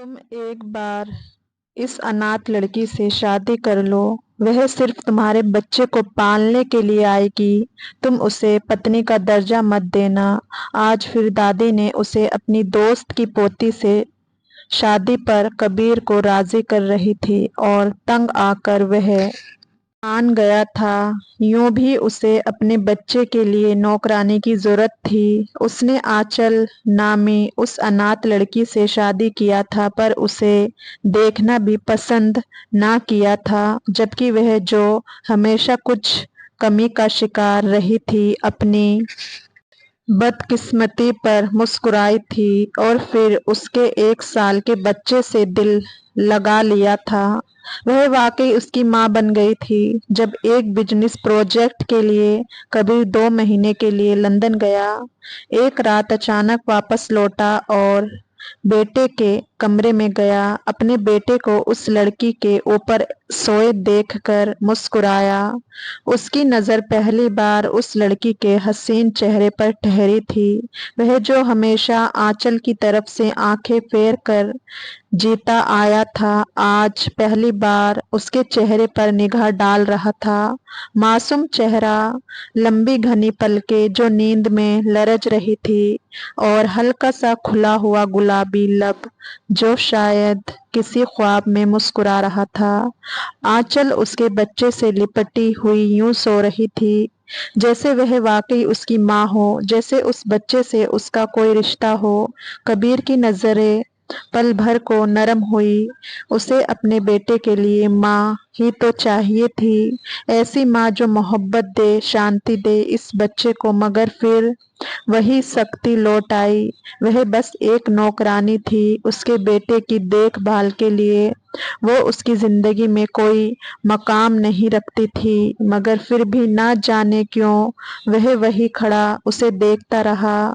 तुम एक बार इस अनाथ लड़की से शादी कर लो। वह सिर्फ तुम्हारे बच्चे को पालने के लिए आएगी। तुम उसे पत्नी का दर्जा मत देना। आज फिर दादी ने उसे अपनी दोस्त की पोती से शादी पर कबीर को राजी कर रही थी और तंग आकर वह मान गया था। यूं भी उसे अपने बच्चे के लिए नौकरानी की जरूरत थी। उसने आंचल नामी उस अनाथ लड़की से शादी किया था, पर उसे देखना भी पसंद ना किया था, जबकि वह जो हमेशा कुछ कमी का शिकार रही थी, अपनी बदकिस्मती पर मुस्कुराई थी और फिर उसके 1 साल के बच्चे से दिल लगा लिया था। वह वाकई उसकी माँ बन गई थी। जब एक बिजनेस प्रोजेक्ट के लिए कबीर 2 महीने के लिए लंदन गया, एक रात अचानक वापस लौटा और बेटे के कमरे में गया। अपने बेटे को उस लड़की के ऊपर सोए देखकर मुस्कुराया। उसकी नजर पहली बार उस लड़की के हसीन चेहरे पर ठहरी थी। वह जो हमेशा आंचल की तरफ से आंखें फेर कर जीता आया था, आज पहली बार उसके चेहरे पर निगाह डाल रहा था। मासूम चेहरा, लंबी घनी पलकें जो नींद में लरज रही थी, और हल्का सा खुला हुआ गुलाबी लब जो शायद किसी ख्वाब में मुस्कुरा रहा था। आंचल उसके बच्चे से लिपटी हुई यूं सो रही थी जैसे वह वाकई उसकी माँ हो, जैसे उस बच्चे से उसका कोई रिश्ता हो। कबीर की नजरें पल भर को नरम हुई। उसे अपने बेटे के लिए माँ ही तो चाहिए थी, ऐसी माँ जो मोहब्बत दे, शांति दे इस बच्चे को। मगर फिर वही शक्ति लौट आई। वह बस एक नौकरानी थी उसके बेटे की देखभाल के लिए। वो उसकी जिंदगी में कोई मकाम नहीं रखती थी, मगर फिर भी ना जाने क्यों वह वही खड़ा उसे देखता रहा।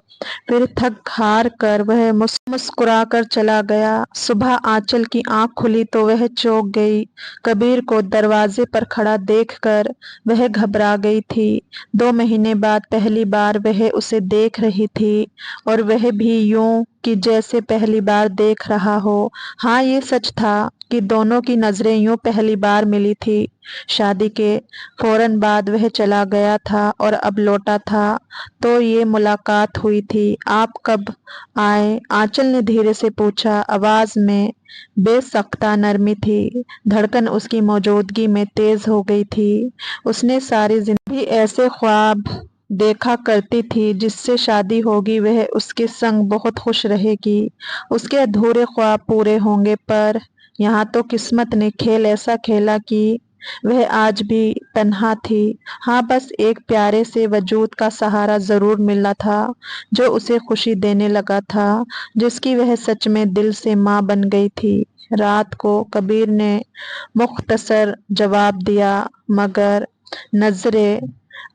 फिर थक हार कर वह मुस्कुरा कर चला गया। सुबह आंचल की आंख खुली तो वह चौंक गई। कबीर को दरवाजे पर खड़ा देखकर वह घबरा गई थी। 2 महीने बाद पहली बार वह उसे देख रही थी, और वह भी यूं कि जैसे पहली बार देख रहा हो। हाँ, ये सच था कि दोनों की नजरें यूं पहली बार मिली थी। शादी के फौरन बाद वह चला गया था और अब लौटा था तो ये मुलाकात हुई थी। आप कब आए? आंचल ने धीरे से पूछा। आवाज में बेसख्ता नरमी थी। धड़कन उसकी मौजूदगी में तेज हो गई थी। उसने सारी जिंदगी ऐसे ख्वाब देखा करती थी जिससे शादी होगी, वह उसके संग बहुत खुश रहेगी, उसके अधूरे ख्वाब पूरे होंगे। पर यहाँ तो किस्मत ने खेल ऐसा खेला कि वह आज भी तन्हा थी। हाँ, बस एक प्यारे से वजूद का सहारा जरूर मिला था जो उसे खुशी देने लगा था, जिसकी वह सच में दिल से माँ बन गई थी। रात को कबीर ने मुख्तसर जवाब दिया, मगर नजरें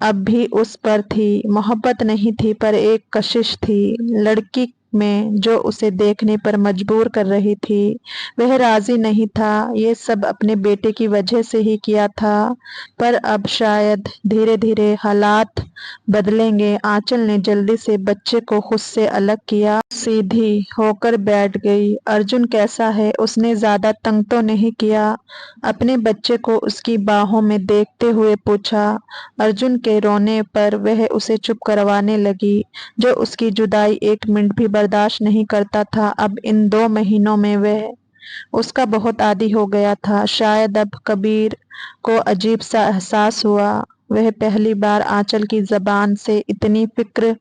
अब भी उस पर थी। मोहब्बत नहीं थी, पर एक कशिश थी लड़की में जो उसे देखने पर मजबूर कर रही थी। वह राजी नहीं था। ये सब अपने बेटे की वजह से ही किया था, पर अब शायद धीरे धीरे हालात बदलेंगे। आंचल ने जल्दी से बच्चे को खुद से अलग किया, सीधी होकर बैठ गई। अर्जुन कैसा है? उसने ज्यादा तंग तो नहीं किया? अपने बच्चे को उसकी बाहों में देखते हुए पूछा। अर्जुन के रोने पर वह उसे चुप करवाने लगी, जो उसकी जुदाई 1 मिनट भी बर्दाश्त नहीं करता था। अब इन 2 महीनों में वह उसका बहुत आदी हो गया था। शायद अब कबीर को अजीब सा एहसास हुआ। वह पहली बार आंचल की जबान से इतनी फिक्र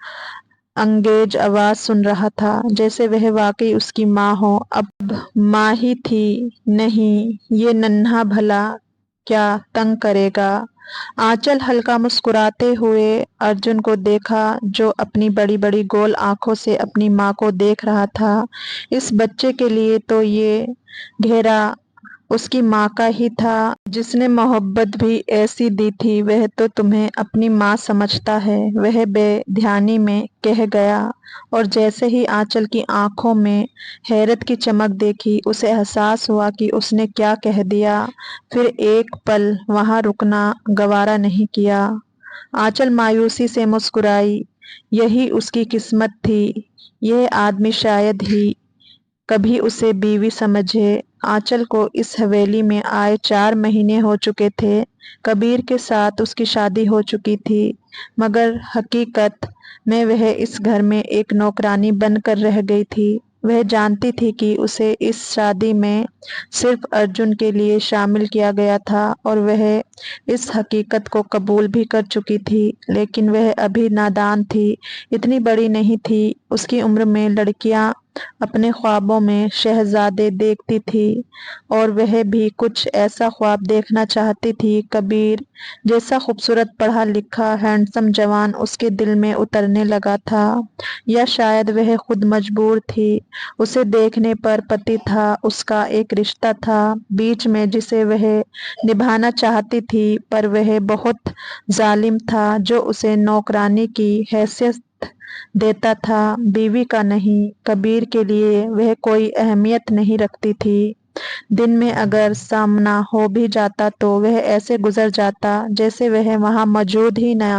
अंगेज आवाज सुन रहा था, जैसे वह वाकई उसकी माँ हो। अब माँ ही थी। नहीं, ये नन्हा भला क्या तंग करेगा? आंचल हल्का मुस्कुराते हुए अर्जुन को देखा, जो अपनी बड़ी बड़ी गोल आंखों से अपनी माँ को देख रहा था। इस बच्चे के लिए तो ये घेरा उसकी माँ का ही था, जिसने मोहब्बत भी ऐसी दी थी। वह तो तुम्हें अपनी माँ समझता है, वह बेध्यानी में कह गया। और जैसे ही आंचल की आंखों में हैरत की चमक देखी, उसे एहसास हुआ कि उसने क्या कह दिया। फिर एक पल वहां रुकना गवारा नहीं किया। आंचल मायूसी से मुस्कुराई। यही उसकी किस्मत थी। यह आदमी शायद ही कभी उसे बीवी समझे। आंचल को इस हवेली में आए 4 महीने हो चुके थे। कबीर के साथ उसकी शादी हो चुकी थी, मगर हकीकत में वह इस घर में एक नौकरानी बनकर रह गई थी। वह जानती थी कि उसे इस शादी में सिर्फ अर्जुन के लिए शामिल किया गया था और वह इस हकीकत को कबूल भी कर चुकी थी, लेकिन वह अभी नादान थी, इतनी बड़ी नहीं थी। उसकी उम्र में लड़कियां अपने ख्वाबों में शहजादे देखती थी और वह भी कुछ ऐसा ख्वाब देखना चाहती थी। कबीर जैसा खूबसूरत पढ़ा लिखा हैंडसम जवान उसके दिल में उतरने लगा था, या शायद वह खुद मजबूर थी। उसे देखने पर पति था, उसका एक रिश्ता था बीच में जिसे वह निभाना चाहती थी, पर वह बहुत जालिम था जो उसे नौकरानी की हैसियत देता था, बीवी का नहीं। कबीर के लिए वह कोई अहमियत नहीं रखती थी। दिन में अगर सामना हो भी जाता तो वह ऐसे गुजर जाता जैसे वह वहां मौजूद ही न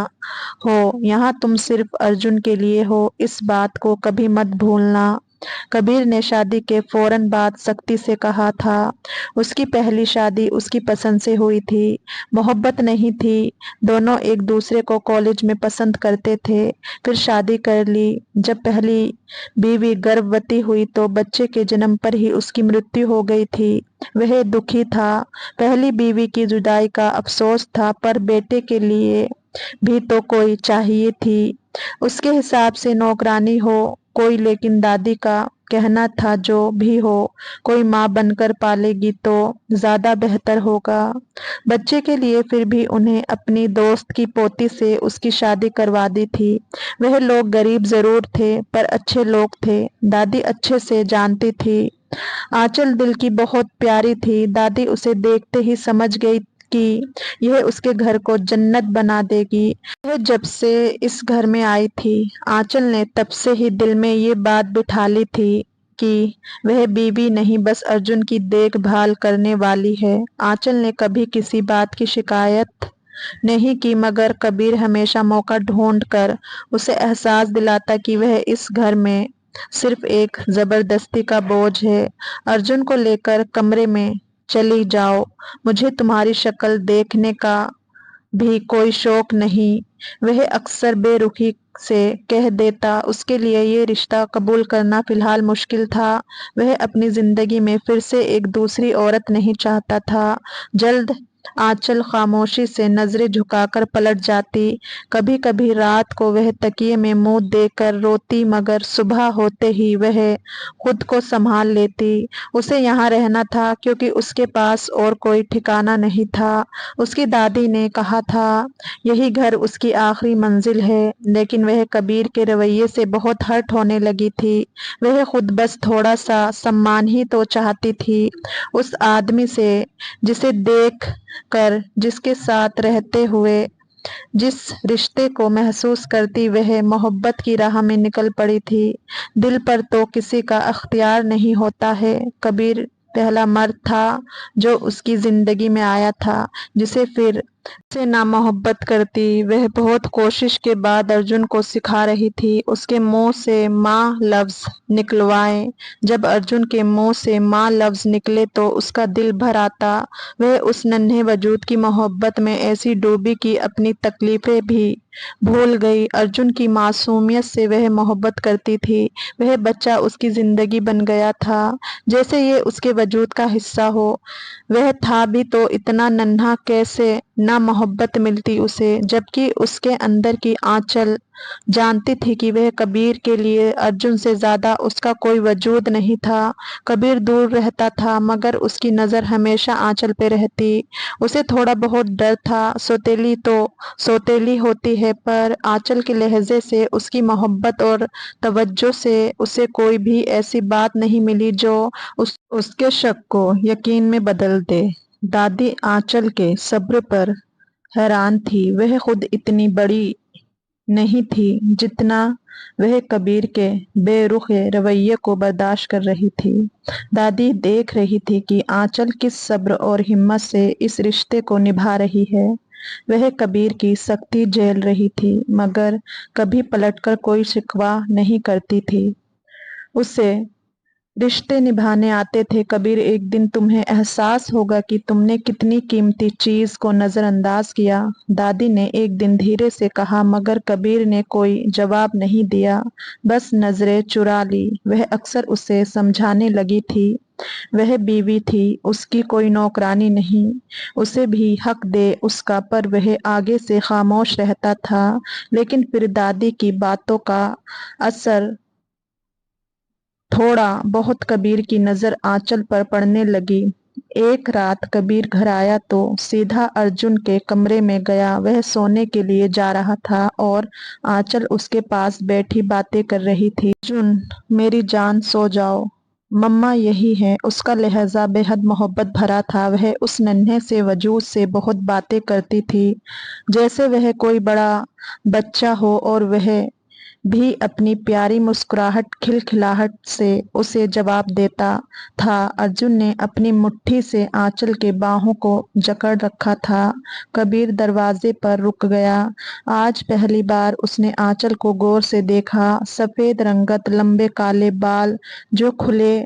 हो। यहाँ तुम सिर्फ अर्जुन के लिए हो, इस बात को कभी मत भूलना। कबीर ने शादी के फौरन बाद सख्ती से कहा था। उसकी पहली शादी उसकी पसंद से हुई थी, मोहब्बत नहीं थी। दोनों एक दूसरे को कॉलेज में पसंद करते थे, फिर शादी कर ली। जब पहली बीवी गर्भवती हुई तो बच्चे के जन्म पर ही उसकी मृत्यु हो गई थी। वह दुखी था। पहली बीवी की जुदाई का अफसोस था, पर बेटे के लिए भी तो कोई चाहिए थी। उसके हिसाब से नौकरानी हो कोई, लेकिन दादी का कहना था जो भी हो कोई माँ बनकर पालेगी तो ज्यादा बेहतर होगा बच्चे के लिए। फिर भी उन्हें अपनी दोस्त की पोती से उसकी शादी करवा दी थी। वह लोग गरीब जरूर थे पर अच्छे लोग थे, दादी अच्छे से जानती थी। आंचल दिल की बहुत प्यारी थी। दादी उसे देखते ही समझ गई कि यह उसके घर को जन्नत बना देगी। वह जब से इस घर में आई थी, आंचल ने तब से ही दिल में ये बात बिठा ली थी कि वह बीवी नहीं बस अर्जुन की देखभाल करने वाली है। आंचल ने कभी किसी बात की शिकायत नहीं की, मगर कबीर हमेशा मौका ढूंढ कर उसे एहसास दिलाता कि वह इस घर में सिर्फ एक जबरदस्ती का बोझ है। अर्जुन को लेकर कमरे में चली जाओ, मुझे तुम्हारी शक्ल देखने का भी कोई शौक नहीं, वह अक्सर बेरुखी से कह देता। उसके लिए ये रिश्ता कबूल करना फिलहाल मुश्किल था। वह अपनी जिंदगी में फिर से एक दूसरी औरत नहीं चाहता था। जल्द आंचल खामोशी से नजरें झुकाकर पलट जाती। कभी कभी रात को वह तकिए में मुंह देकर रोती, मगर सुबह होते ही वह खुद को संभाल लेती। उसे यहाँ रहना था क्योंकि उसके पास और कोई ठिकाना नहीं था। उसकी दादी ने कहा था यही घर उसकी आखिरी मंजिल है, लेकिन वह कबीर के रवैये से बहुत हर्ट होने लगी थी। वह खुद बस थोड़ा सा सम्मान ही तो चाहती थी उस आदमी से जिसे देख कर, जिसके साथ रहते हुए जिस रिश्ते को महसूस करती वह मोहब्बत की राह में निकल पड़ी थी। दिल पर तो किसी का अख्तियार नहीं होता है। कबीर पहला मर्द था जो उसकी जिंदगी में आया था, जिसे फिर से ना मोहब्बत करती। वह बहुत कोशिश के बाद अर्जुन को सिखा रही थी उसके मुंह से माँ लफ्ज निकलवाए। जब अर्जुन के मुंह से माँ लफ्ज निकले तो उसका दिल भर आता। वह उस नन्हे वजूद की मोहब्बत में ऐसी डूबी कि अपनी तकलीफें भी भूल गई। अर्जुन की मासूमियत से वह मोहब्बत करती थी। वह बच्चा उसकी जिंदगी बन गया था, जैसे ये उसके वजूद का हिस्सा हो। वह था भी तो इतना नन्हा, कैसे ना मोहब्बत मिलती उसे, जबकि उसके अंदर की आंचल जानती थी कि वह कबीर के लिए अर्जुन से ज्यादा उसका कोई वजूद नहीं था। कबीर दूर रहता था मगर उसकी नजर हमेशा आंचल पे रहती। उसे थोड़ा बहुत डर था। सौतेली तो सौतेली होती है, पर आंचल के लहजे से, उसकी मोहब्बत और तवज्जो से उसे कोई भी ऐसी बात नहीं मिली जो उसके शक को यकीन में बदल दे। दादी आंचल के सब्र पर हैरान थी। वह खुद इतनी बड़ी नहीं थी जितना वह कबीर के बेरुखे रवैये को बर्दाश्त कर रही थी। दादी देख रही थी कि आंचल किस सब्र और हिम्मत से इस रिश्ते को निभा रही है। वह कबीर की सख्ती झेल रही थी, मगर कभी पलटकर कोई शिकवा नहीं करती थी। उसे रिश्ते निभाने आते थे कबीर। एक दिन तुम्हें एहसास होगा कि तुमने कितनी कीमती चीज को नजरअंदाज किया, दादी ने एक दिन धीरे से कहा। मगर कबीर ने कोई जवाब नहीं दिया, बस नजरें चुरा ली। वह अक्सर उसे समझाने लगी थी, वह बीवी थी, उसकी कोई नौकरानी नहीं, उसे भी हक दे उसका। पर वह आगे से खामोश रहता था। लेकिन फिर दादी की बातों का असर थोड़ा बहुत कबीर की नजर आंचल पर पड़ने लगी। एक रात कबीर घर आया तो सीधा अर्जुन के कमरे में गया। वह सोने के लिए जा रहा था और आंचल उसके पास बैठी बातें कर रही थी। अर्जुन, मेरी जान, सो जाओ, मम्मा यही है। उसका लहजा बेहद मोहब्बत भरा था। वह उस नन्हे से वजूद से बहुत बातें करती थी, जैसे वह कोई बड़ा बच्चा हो, और वह भी अपनी प्यारी मुस्कुराहट खिलखिलाहट से उसे जवाब देता था। अर्जुन ने अपनी मुट्ठी से आंचल के बाहों को जकड़ रखा था। कबीर दरवाजे पर रुक गया। आज पहली बार उसने आंचल को गौर से देखा। सफेद रंगत, लंबे काले बाल जो खुले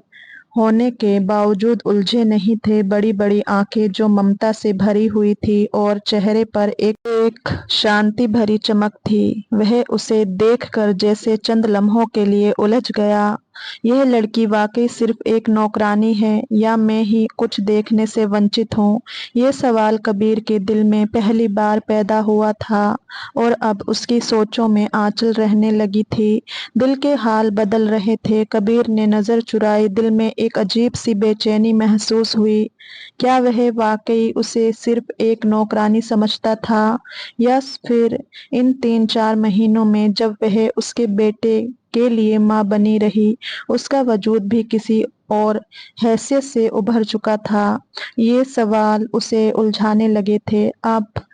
होने के बावजूद उलझे नहीं थे, बड़ी बड़ी आंखें जो ममता से भरी हुई थी, और चेहरे पर एक शांति भरी चमक थी। वह उसे देखकर जैसे चंद लम्हों के लिए उलझ गया। यह लड़की वाकई सिर्फ एक नौकरानी है, या मैं ही कुछ देखने से वंचित हूँ? ये सवाल कबीर के दिल में पहली बार पैदा हुआ था, और अब उसकी सोचों में आंचल रहने लगी थी। दिल के हाल बदल रहे थे। कबीर ने नजर चुराई। दिल में एक अजीब सी बेचैनी महसूस हुई। क्या वह वाकई उसे सिर्फ एक नौकरानी समझता था, या फिर इन 3-4 महीनों में जब वह उसके बेटे के लिए माँ बनी रही, उसका वजूद भी किसी और हैसियत से उभर चुका था? ये सवाल उसे उलझाने लगे थे। आप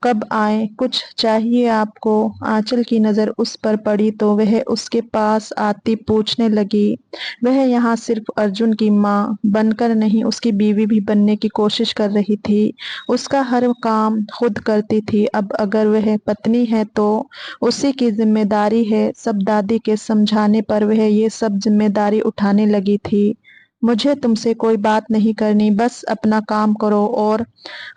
कब आए? कुछ चाहिए आपको? आंचल की नजर उस पर पड़ी तो वह उसके पास आती पूछने लगी। वह यहाँ सिर्फ अर्जुन की माँ बनकर नहीं, उसकी बीवी भी बनने की कोशिश कर रही थी। उसका हर काम खुद करती थी। अब अगर वह पत्नी है तो उसी की जिम्मेदारी है। सब दादी के समझाने पर वह ये सब जिम्मेदारी उठाने लगी थी। मुझे तुमसे कोई बात नहीं करनी, बस अपना काम करो और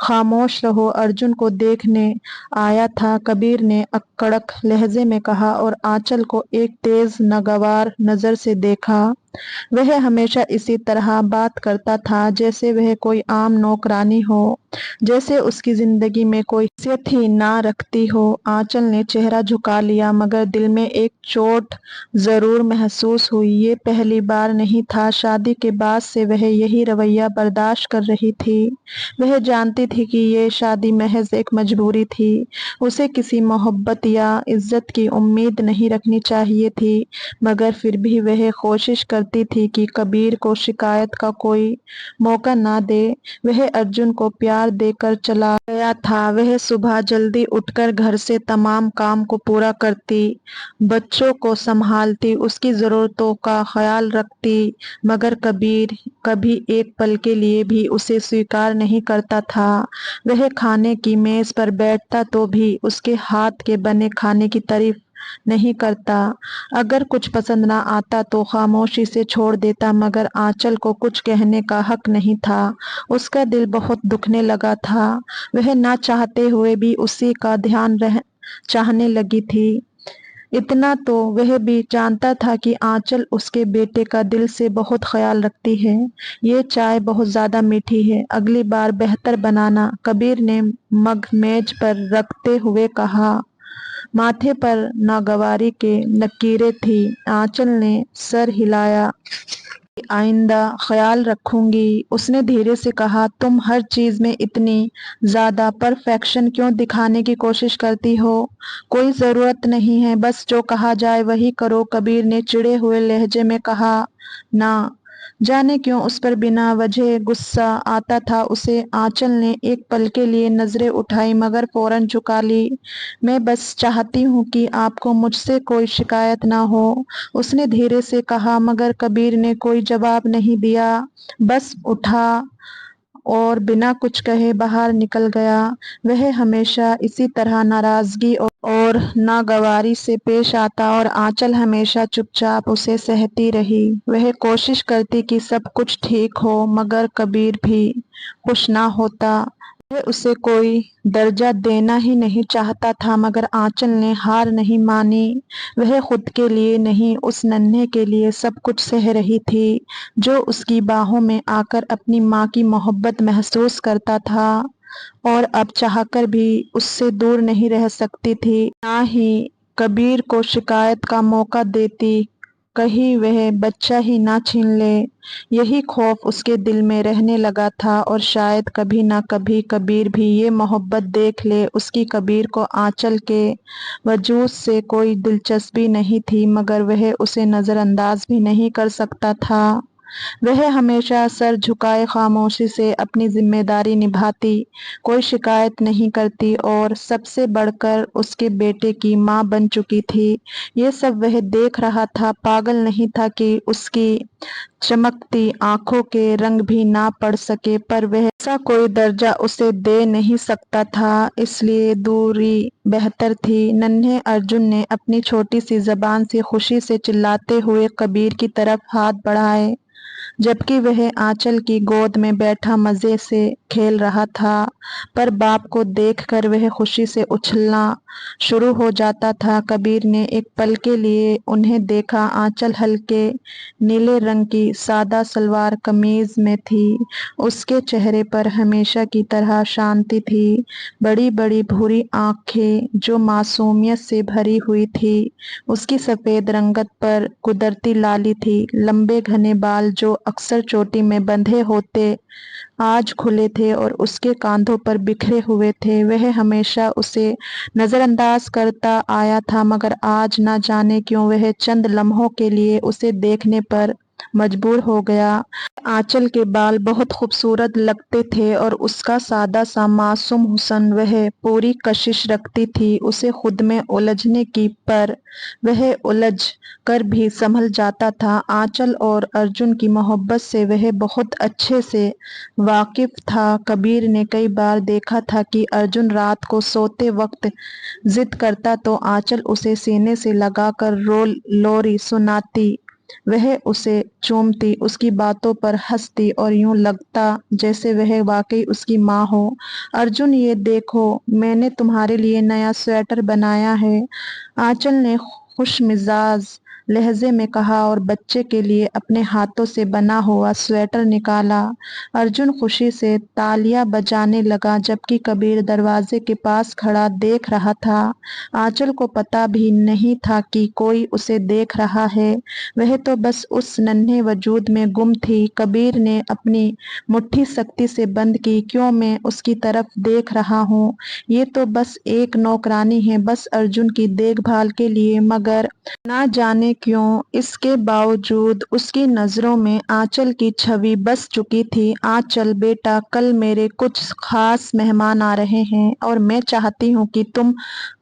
खामोश रहो। अर्जुन को देखने आया था, कबीर ने कड़क लहजे में कहा, और आंचल को एक तेज नागवार नजर से देखा। वह हमेशा इसी तरह बात करता था, जैसे वह कोई आम नौकरानी हो, जैसे उसकी जिंदगी में कोई हैसियत ही ना रखती हो। आंचल ने चेहरा झुका लिया, मगर दिल में एक चोट जरूर महसूस हुई। ये पहली बार नहीं था। शादी के बाद से वह यही रवैया बर्दाश्त कर रही थी। वह जानती थी कि ये शादी महज एक मजबूरी थी। उसे किसी मोहब्बत या इज्जत की उम्मीद नहीं रखनी चाहिए थी, मगर फिर भी वह कोशिश करती थी कि कबीर को शिकायत का कोई मौका ना दे। वह अर्जुन को प्यार देकर चला गया था। वह सुबह जल्दी उठकर घर से तमाम काम को पूरा करती, बच्चों को संभालती, उसकी जरूरतों का ख्याल रखती, मगर कबीर कभी एक पल के लिए भी उसे स्वीकार नहीं करता था। वह खाने की मेज पर बैठता तो भी उसके हाथ के बने खाने की तारीफ नहीं करता। अगर कुछ पसंद ना आता तो खामोशी से छोड़ देता, मगर आंचल को कुछ कहने का हक नहीं था। उसका दिल बहुत दुखने लगा था। वह ना चाहते हुए भी उसी का ध्यान चाहने लगी थी। इतना तो वह भी जानता था कि आंचल उसके बेटे का दिल से बहुत ख्याल रखती है। ये चाय बहुत ज्यादा मीठी है, अगली बार बेहतर बनाना, कबीर ने मग मेज पर रखते हुए कहा। माथे पर नागवारी के लकीरें थी। आंचल ने सर हिलाया। आइंदा ख्याल रखूंगी, उसने धीरे से कहा। तुम हर चीज में इतनी ज्यादा परफेक्शन क्यों दिखाने की कोशिश करती हो? कोई जरूरत नहीं है, बस जो कहा जाए वही करो, कबीर ने चिढ़े हुए लहजे में कहा। ना जाने क्यों उस पर बिना वजह गुस्सा आता था उसे। आंचल ने एक पल के लिए नजरें उठाई, मगर फौरन झुका ली। मैं बस चाहती हूँ कि आपको मुझसे कोई शिकायत ना हो, उसने धीरे से कहा। मगर कबीर ने कोई जवाब नहीं दिया, बस उठा اور بنا کچھ کہے باہر نکل گیا۔ وہ ہمیشہ اسی طرح ناراضگی اور ناگواری سے پیش آتا اور آنچل ہمیشہ چپ چاپ اسے سہتی رہی۔ وہ کوشش کرتی کہ سب کچھ ٹھیک ہو مگر کبیر بھی خوش نہ ہوتا۔ وہ اسے کوئی درجہ دینا ہی نہیں چاہتا تھا مگر آنچل نے ہار نہیں مانی۔ وہ خود کے لیے نہیں اس ننھے کے لیے سب کچھ سہ رہی تھی جو اس کی باہوں میں آ کر اپنی ماں کی محبت محسوس کرتا تھا اور اب چاہ کر بھی اس سے دور نہیں رہ سکتی تھی، نہ ہی کبیر کو شکایت کا موقع دیتی، کہیں وہ بچہ ہی نہ چھین لے۔ یہی خوف اس کے دل میں رہنے لگا تھا اور شاید کبھی نہ کبھی کبیر بھی یہ محبت دیکھ لے۔ اس کی کبیر کو آنچل کے وجود سے کوئی دلچسپی نہیں تھی مگر وہ اسے نظر انداز بھی نہیں کر سکتا تھا۔ وہ ہمیشہ سر جھکائے خاموشی سے اپنی ذمہ داری نبھاتی، کوئی شکایت نہیں کرتی اور سب سے بڑھ کر اس کے بیٹے کی ماں بن چکی تھی۔ یہ سب وہ دیکھ رہا تھا، پاگل نہیں تھا کہ اس کی چمکتی آنکھوں کے رنگ بھی نہ پڑ سکے، پر وہ ایسا کوئی درجہ اسے دے نہیں سکتا تھا، اس لیے دوری بہتر تھی۔ ننھے ارجن نے اپنی چھوٹی سی زبان سے خوشی سے چلاتے ہوئے کبیر کی طرف ہاتھ بڑھائے جبکہ وہ آنچل کی گود میں بیٹھا مزے سے کھیل رہا تھا، پر باپ کو دیکھ کر وہ خوشی سے اچھلنا شروع ہو جاتا تھا۔ کبیر نے ایک پل کے لیے انہیں دیکھا۔ آنچل ہلکے نیلے رنگ کی سادہ شلوار قمیض میں تھی، اس کے چہرے پر ہمیشہ کی طرح شانتی تھی، بڑی بڑی بھوری آنکھیں جو معصومیت سے بھری ہوئی تھی، اس کی سفید رنگت پر قدرتی لالی تھی، لمبے گھنے بال جو اکثر چوٹی میں بندھے ہوتے آج کھلے تھے اور اس کے کاندھوں پر بکھرے ہوئے تھے۔ وہ ہمیشہ اسے نظر انداز کرتا آیا تھا مگر آج نہ جانے کیوں وہ چند لمحوں کے لیے اسے دیکھنے پر مجبور ہو گیا۔ آنچل کے بال بہت خوبصورت لگتے تھے اور اس کا سادہ سا معصوم حسن، وہ پوری کشش رکھتی تھی اسے خود میں الجھنے کی، پر وہ الجھ کر بھی سنبھل جاتا تھا۔ آنچل اور ارجن کی محبت سے وہ بہت اچھے سے واقف تھا۔ کبیر نے کئی بار دیکھا تھا کہ ارجن رات کو سوتے وقت ضد کرتا تو آنچل اسے سینے سے لگا کر لوری سناتی، وہ اسے چومتی، اس کی باتوں پر ہنستی اور یوں لگتا جیسے وہ واقعی اس کی ماں ہو۔ ارجن یہ دیکھو میں نے تمہارے لیے نیا سویٹر بنایا ہے، آنچل نے خوش مزاج لہجے میں کہا اور بچے کے لیے اپنے ہاتھوں سے بنا ہوا سویٹر نکالا۔ ارجن خوشی سے تالیاں بجانے لگا جبکہ کبیر دروازے کے پاس کھڑا دیکھ رہا تھا۔ آنچل کو پتہ بھی نہیں تھا کہ کوئی اسے دیکھ رہا ہے، وہ تو بس اس ننھے وجود میں گم تھی۔ کبیر نے اپنی مٹھی سختی سے بند کی، کیوں میں اس کی طرف دیکھ رہا ہوں، یہ تو بس ایک نوکرانی ہے، بس ارجن کی دیکھ بھال کے لیے، مگر نہ جانے کیوں اس کے باوجود اس کی نظروں میں آنچل کی چھوی بس چکی تھی۔ آنچل بیٹا، کل میرے کچھ خاص مہمان آ رہے ہیں اور میں چاہتی ہوں کہ تم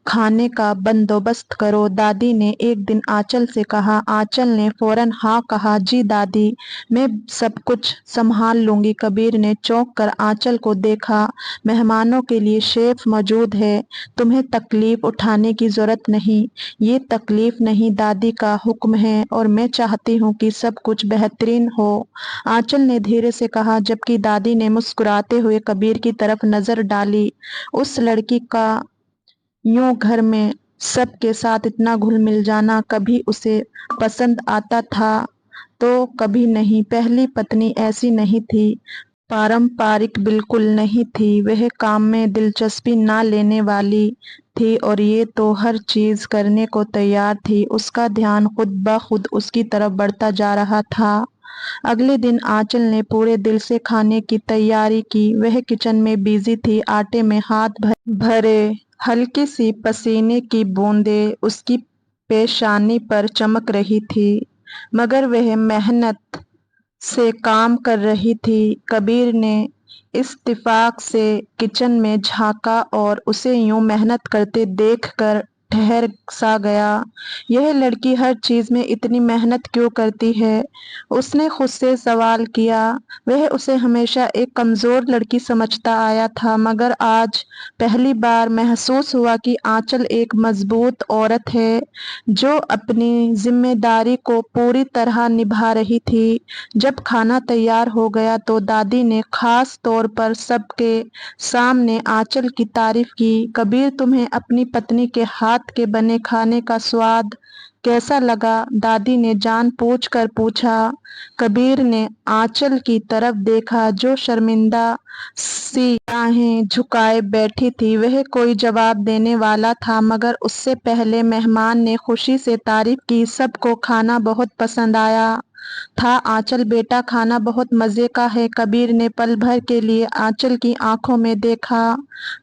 کھانے کا بندوبست کرو، دادی نے ایک دن آنچل سے کہا۔ آنچل نے فوراً ہاں کہا، جی دادی، میں سب کچھ سنبھال لوں گی۔ کبیر نے چونک کر آنچل کو دیکھا، مہمانوں کے لیے شیف موجود ہے، تمہیں تکلیف اٹھانے کی ضرورت نہیں۔ یہ تکلیف نہیں، دادی کا حکم ہے اور میں چاہتی ہوں کہ سب کچھ بہترین ہو، آنچل نے دھیرے سے کہا جبکہ دادی نے مسکراتے ہوئے کبیر کی طرف نظر ڈالی۔ اس لڑکی کا یوں گھر میں سب کے ساتھ اتنا گھل مل جانا، کبھی اسے پسند آتا تھا تو کبھی نہیں۔ پہلی پتنی ایسی نہیں تھی، پارمپارک بالکل نہیں تھی، وہ کام میں دلچسپی نہ لینے والی تھی اور یہ تو ہر چیز کرنے کو تیار تھی۔ اس کا دھیان خود بخود اس کی طرف بڑھتا جا رہا تھا۔ اگلے دن آنچل نے پورے دل سے کھانے کی تیاری کی، وہ کچن میں بزی تھی، آٹے میں ہاتھ بھرے، ہلکی سی پسینے کی بوندیں اس کی پیشانی پر چمک رہی تھی مگر وہ محنت سے کام کر رہی تھی۔ کبیر نے اتفاق سے کچن میں جھانکا اور اسے یوں محنت کرتے دیکھ کر ठहर सा गया। यह लड़की हर चीज में इतनी मेहनत क्यों करती है? उसने खुद से सवाल किया। वह उसे हमेशा एक कमजोर लड़की समझता आया था, मगर आज पहली बार महसूस हुआ कि आंचल एक मजबूत औरत है जो अपनी जिम्मेदारी को पूरी तरह निभा रही थी। जब खाना तैयार हो गया तो दादी ने खास तौर पर सबके सामने आंचल की तारीफ की। कबीर, तुम्हें अपनी पत्नी के हाथ के बने खाने का स्वाद कैसा लगा? दादी ने जानबूझ कर पूछा। कबीर ने आंचल की तरफ देखा जो शर्मिंदा सी निगाहें झुकाए बैठी थी। वह कोई जवाब देने वाला था, मगर उससे पहले मेहमान ने खुशी से तारीफ की। सबको खाना बहुत पसंद आया था। आंचल बेटा, खाना बहुत मजे का है। कबीर ने पल भर के लिए आंचल की आंखों में देखा,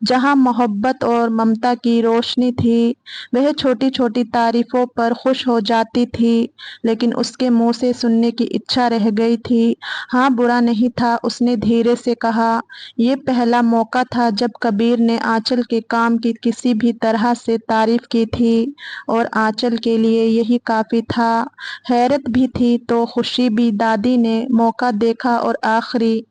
जहां मोहब्बत और ममता की रोशनी थी। वह छोटी छोटी तारीफों पर खुश हो जाती थी, लेकिन उसके मुंह से सुनने की इच्छा रह गई थी। हाँ, बुरा नहीं था, उसने धीरे से कहा। ये पहला मौका था जब कबीर ने आंचल के काम की किसी भी तरह से तारीफ की थी, और आंचल के लिए यही काफी था। हैरत भी थी तो खुशी भी। दादी ने मौका देखा और आखिरी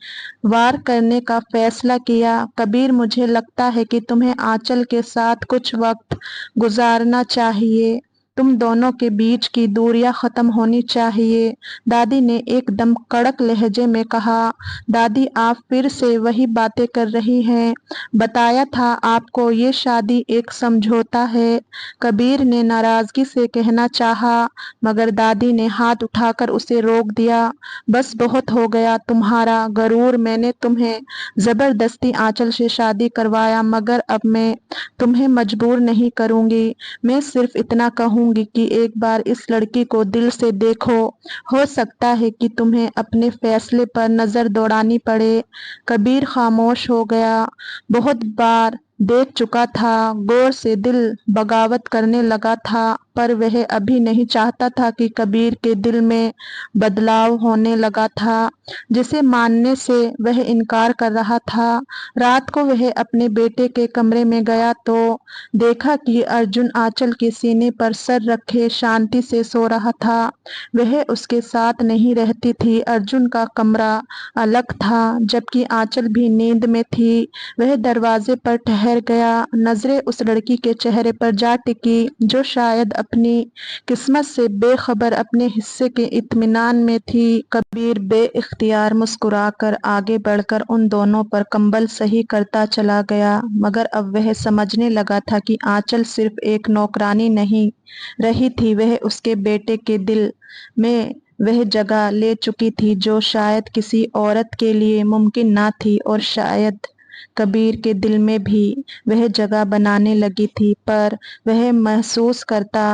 वार करने का फैसला किया। कबीर, मुझे लगता है कि तुम्हें आंचल के साथ कुछ वक्त गुजारना चाहिए। तुम दोनों के बीच की दूरियां खत्म होनी चाहिए। दादी ने एकदम कड़क लहजे में कहा। दादी, आप फिर से वही बातें कर रही हैं। बताया था आपको, ये शादी एक समझौता है। कबीर ने नाराजगी से कहना चाहा, मगर दादी ने हाथ उठाकर उसे रोक दिया। बस, बहुत हो गया तुम्हारा गरूर। मैंने तुम्हें जबरदस्ती आंचल से शादी करवाया, मगर अब मैं तुम्हें मजबूर नहीं करूंगी। मैं सिर्फ इतना कहूंगी कि एक बार इस लड़की को दिल से देखो। हो सकता है कि तुम्हें अपने फैसले पर नजर दौड़ानी पड़े। कबीर खामोश हो गया। बहुत बार देख चुका था, गौर से दिल बगावत करने लगा था, पर वह अभी नहीं चाहता था कि कबीर के दिल में बदलाव होने लगा था, जिसे मानने से वह इनकार कर रहा था। रात को वह अपने बेटे के कमरे में गया तो देखा कि अर्जुन आंचल के सीने पर सर रखे शांति से सो रहा था। वह उसके साथ नहीं रहती थी। अर्जुन का कमरा अलग था, जबकि आंचल भी नींद में थी। वह दरवाजे पर ठहर गया। नजरें उस लड़की के चेहरे पर जा टिकी जो शायद अपनी किस्मत से बेखबर अपने हिस्से के इत्मीनान में थी। कबीर बेइख्तियार मुस्कुराकर आगे बढ़कर उन दोनों पर कंबल सही करता चला गया, मगर अब वह समझने लगा था कि आंचल सिर्फ एक नौकरानी नहीं रही थी, वह उसके बेटे के दिल में वह जगह ले चुकी थी जो शायद किसी औरत के लिए मुमकिन ना थी, और शायद कबीर के दिल में भी वह जगह बनाने लगी थी। पर वह महसूस करता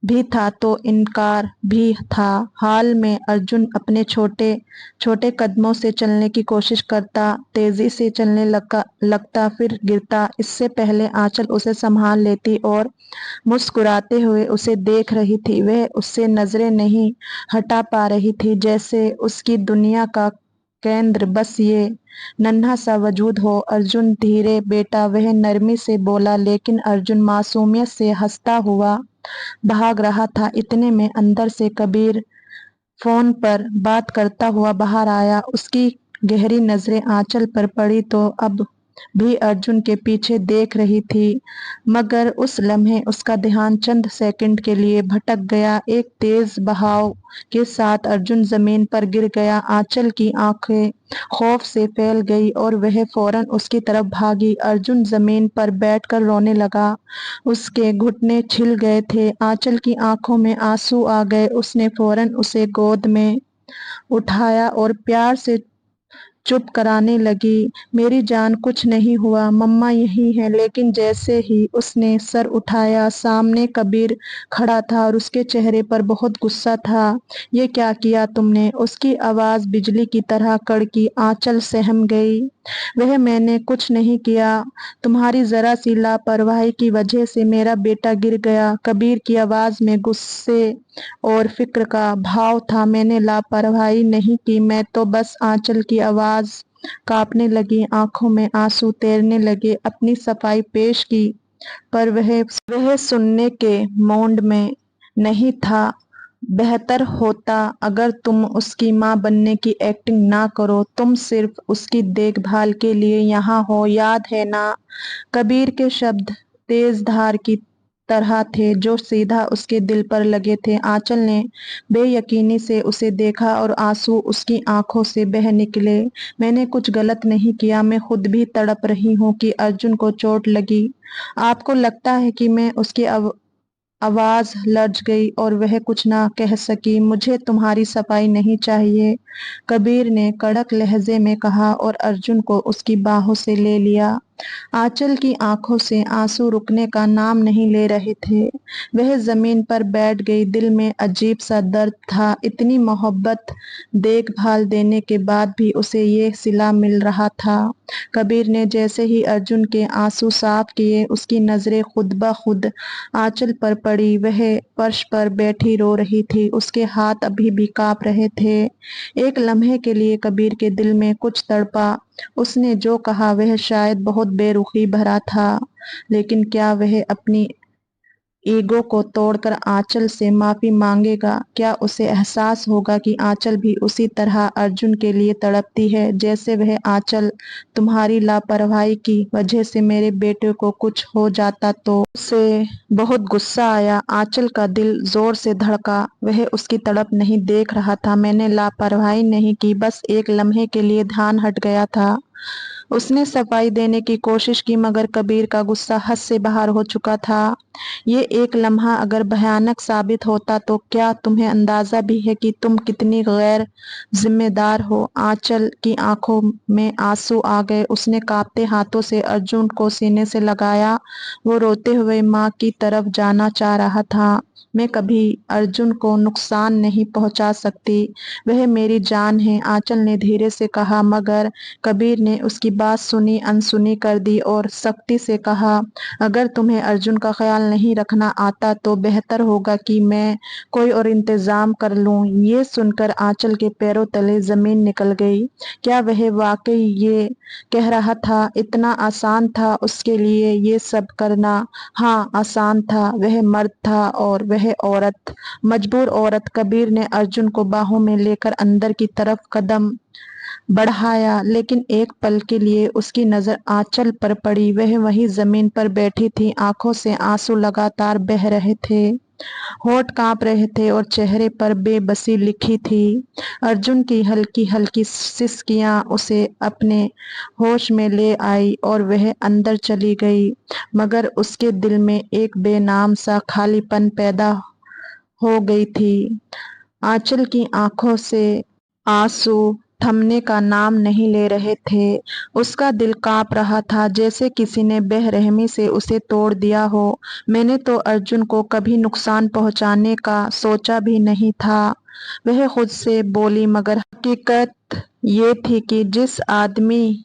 भी था तो इनकार भी था। हाल में अर्जुन अपने छोटे छोटे कदमों से चलने की कोशिश करता, तेजी से चलने लगता, फिर गिरता। इससे पहले आंचल उसे संभाल लेती और मुस्कुराते हुए उसे देख रही थी। वह उससे नजरें नहीं हटा पा रही थी, जैसे उसकी दुनिया का केंद्र बस ये नन्हा सा वजूद हो। अर्जुन, धीरे बेटा, वह नरमी से बोला, लेकिन अर्जुन मासूमियत से हंसता हुआ भाग रहा था। इतने में अंदर से कबीर फोन पर बात करता हुआ बाहर आया। उसकी गहरी नजरें आंचल पर पड़ी तो अब भी अर्जुन के पीछे देख रही थी, मगर उस लम्हे उसका ध्यान चंद सेकंड के लिए भटक गया। एक तेज बहाव के साथ अर्जुन जमीन पर गिर गया। आंचल की आंखें खौफ से फैल गई और वह फौरन उसकी तरफ भागी। अर्जुन जमीन पर बैठकर रोने लगा। उसके घुटने छिल गए थे। आंचल की आंखों में आंसू आ गए। उसने फौरन उसे गोद में उठाया और प्यार से चुप कराने लगी। मेरी जान, कुछ नहीं हुआ, मम्मा यही है। लेकिन जैसे ही उसने सर उठाया, सामने कबीर खड़ा था और उसके चेहरे पर बहुत गुस्सा था। ये क्या किया तुमने? उसकी आवाज बिजली की तरह कड़की। आंचल सहम गई। मैंने कुछ नहीं किया, तुम्हारी जरा सी लापरवाही की वजह से मेरा बेटा गिर गया। कबीर की आवाज में गुस्से और फिक्र का भाव था। मैंने लापरवाही नहीं की, मैं तो बस। आंचल की आवाज कांपने लगी, आंखों में आंसू तैरने लगे। अपनी सफाई पेश की। पर वह सुनने के मूड में नहीं था। बेहतर होता अगर तुम उसकी माँ बनने की एक्टिंग ना करो, तुम सिर्फ उसकी देखभाल के लिए यहाँ हो, याद है ना? कबीर के शब्द तेज धार की तरह थे जो सीधा उसके दिल पर लगे थे। आंचल ने बेयकीनी से उसे देखा और आंसू उसकी आंखों से बह निकले। मैंने कुछ गलत नहीं किया, मैं खुद भी तड़प रही हूँ कि अर्जुन को चोट लगी। आपको लगता है कि मैं उसकी आवाज लर्ज गई और वह कुछ ना कह सकी। मुझे तुम्हारी सफाई नहीं चाहिए, कबीर ने कड़क लहजे में कहा और अर्जुन को उसकी बाहों से ले लिया। आंचल की आंखों से आंसू रुकने का नाम नहीं ले रहे थे। वह जमीन पर बैठ गई। दिल में अजीब सा दर्द था। इतनी मोहब्बत, देखभाल देने के बाद भी उसे ये सिला मिल रहा था। कबीर ने जैसे ही अर्जुन के आंसू साफ किए, उसकी नजरें खुद ब खुद आंचल पर पड़ी। वह फर्श पर बैठी रो रही थी, उसके हाथ अभी भी कांप रहे थे। एक लम्हे के लिए कबीर के दिल में कुछ तड़पा। उसने जो कहा वह शायद बहुत बेरुखी भरा था, लेकिन क्या वह अपनी ईगो को तोड़कर आंचल से माफी मांगेगा? क्या उसे एहसास होगा कि आंचल भी उसी तरह अर्जुन के लिए तड़पती है जैसे वह? आंचल, तुम्हारी लापरवाही की वजह से मेरे बेटे को कुछ हो जाता तो? उसे बहुत गुस्सा आया। आंचल का दिल जोर से धड़का। वह उसकी तड़प नहीं देख रहा था। मैंने लापरवाही नहीं की, बस एक लम्हे के लिए ध्यान हट गया था। उसने सफाई देने की कोशिश की, मगर कबीर का गुस्सा हद से बाहर हो चुका था। ये एक लम्हा अगर भयानक साबित होता तो क्या तुम्हें अंदाजा भी है कि तुम कितनी गैर जिम्मेदार हो? आंचल की आंखों में आंसू आ गए। उसने कांपते हाथों से अर्जुन को सीने से लगाया। वो रोते हुए माँ की तरफ जाना चाह रहा था। मैं कभी अर्जुन को नुकसान नहीं पहुंचा सकती, वह मेरी जान है, आंचल ने धीरे से कहा। मगर कबीर ने उसकी बात सुनी अनसुनी कर दी और सख्ती से कहा, अगर तुम्हें अर्जुन का ख्याल नहीं रखना आता तो बेहतर होगा कि मैं कोई और इंतजाम कर लूं। ये सुनकर आंचल के पैरों तले जमीन निकल गई। क्या वह वाकई ये कह रहा था? इतना आसान था उसके लिए ये सब करना? हाँ, आसान था। वह मर्द था और वह औरत, मजबूर औरत। कबीर ने अर्जुन को बाहों में लेकर अंदर की तरफ कदम बढ़ाया, लेकिन एक पल के लिए उसकी नजर आंचल पर पड़ी। वह वहीं जमीन पर बैठी थी, आंखों से आंसू लगातार बह रहे थे, होठ कांप रहे थे और चेहरे पर बेबसी लिखी थी। अर्जुन की हल्की हल्की सिसकियां उसे अपने होश में ले आई और वह अंदर चली गई, मगर उसके दिल में एक बेनाम सा खालीपन पैदा हो गई थी। आंचल की आंखों से आंसू थमने का नाम नहीं ले रहे थे। उसका दिल कांप रहा था जैसे किसी ने बेरहमी से उसे तोड़ दिया हो। मैंने तो अर्जुन को कभी नुकसान पहुंचाने का सोचा भी नहीं था, वह खुद से बोली। मगर हकीकत ये थी कि जिस आदमी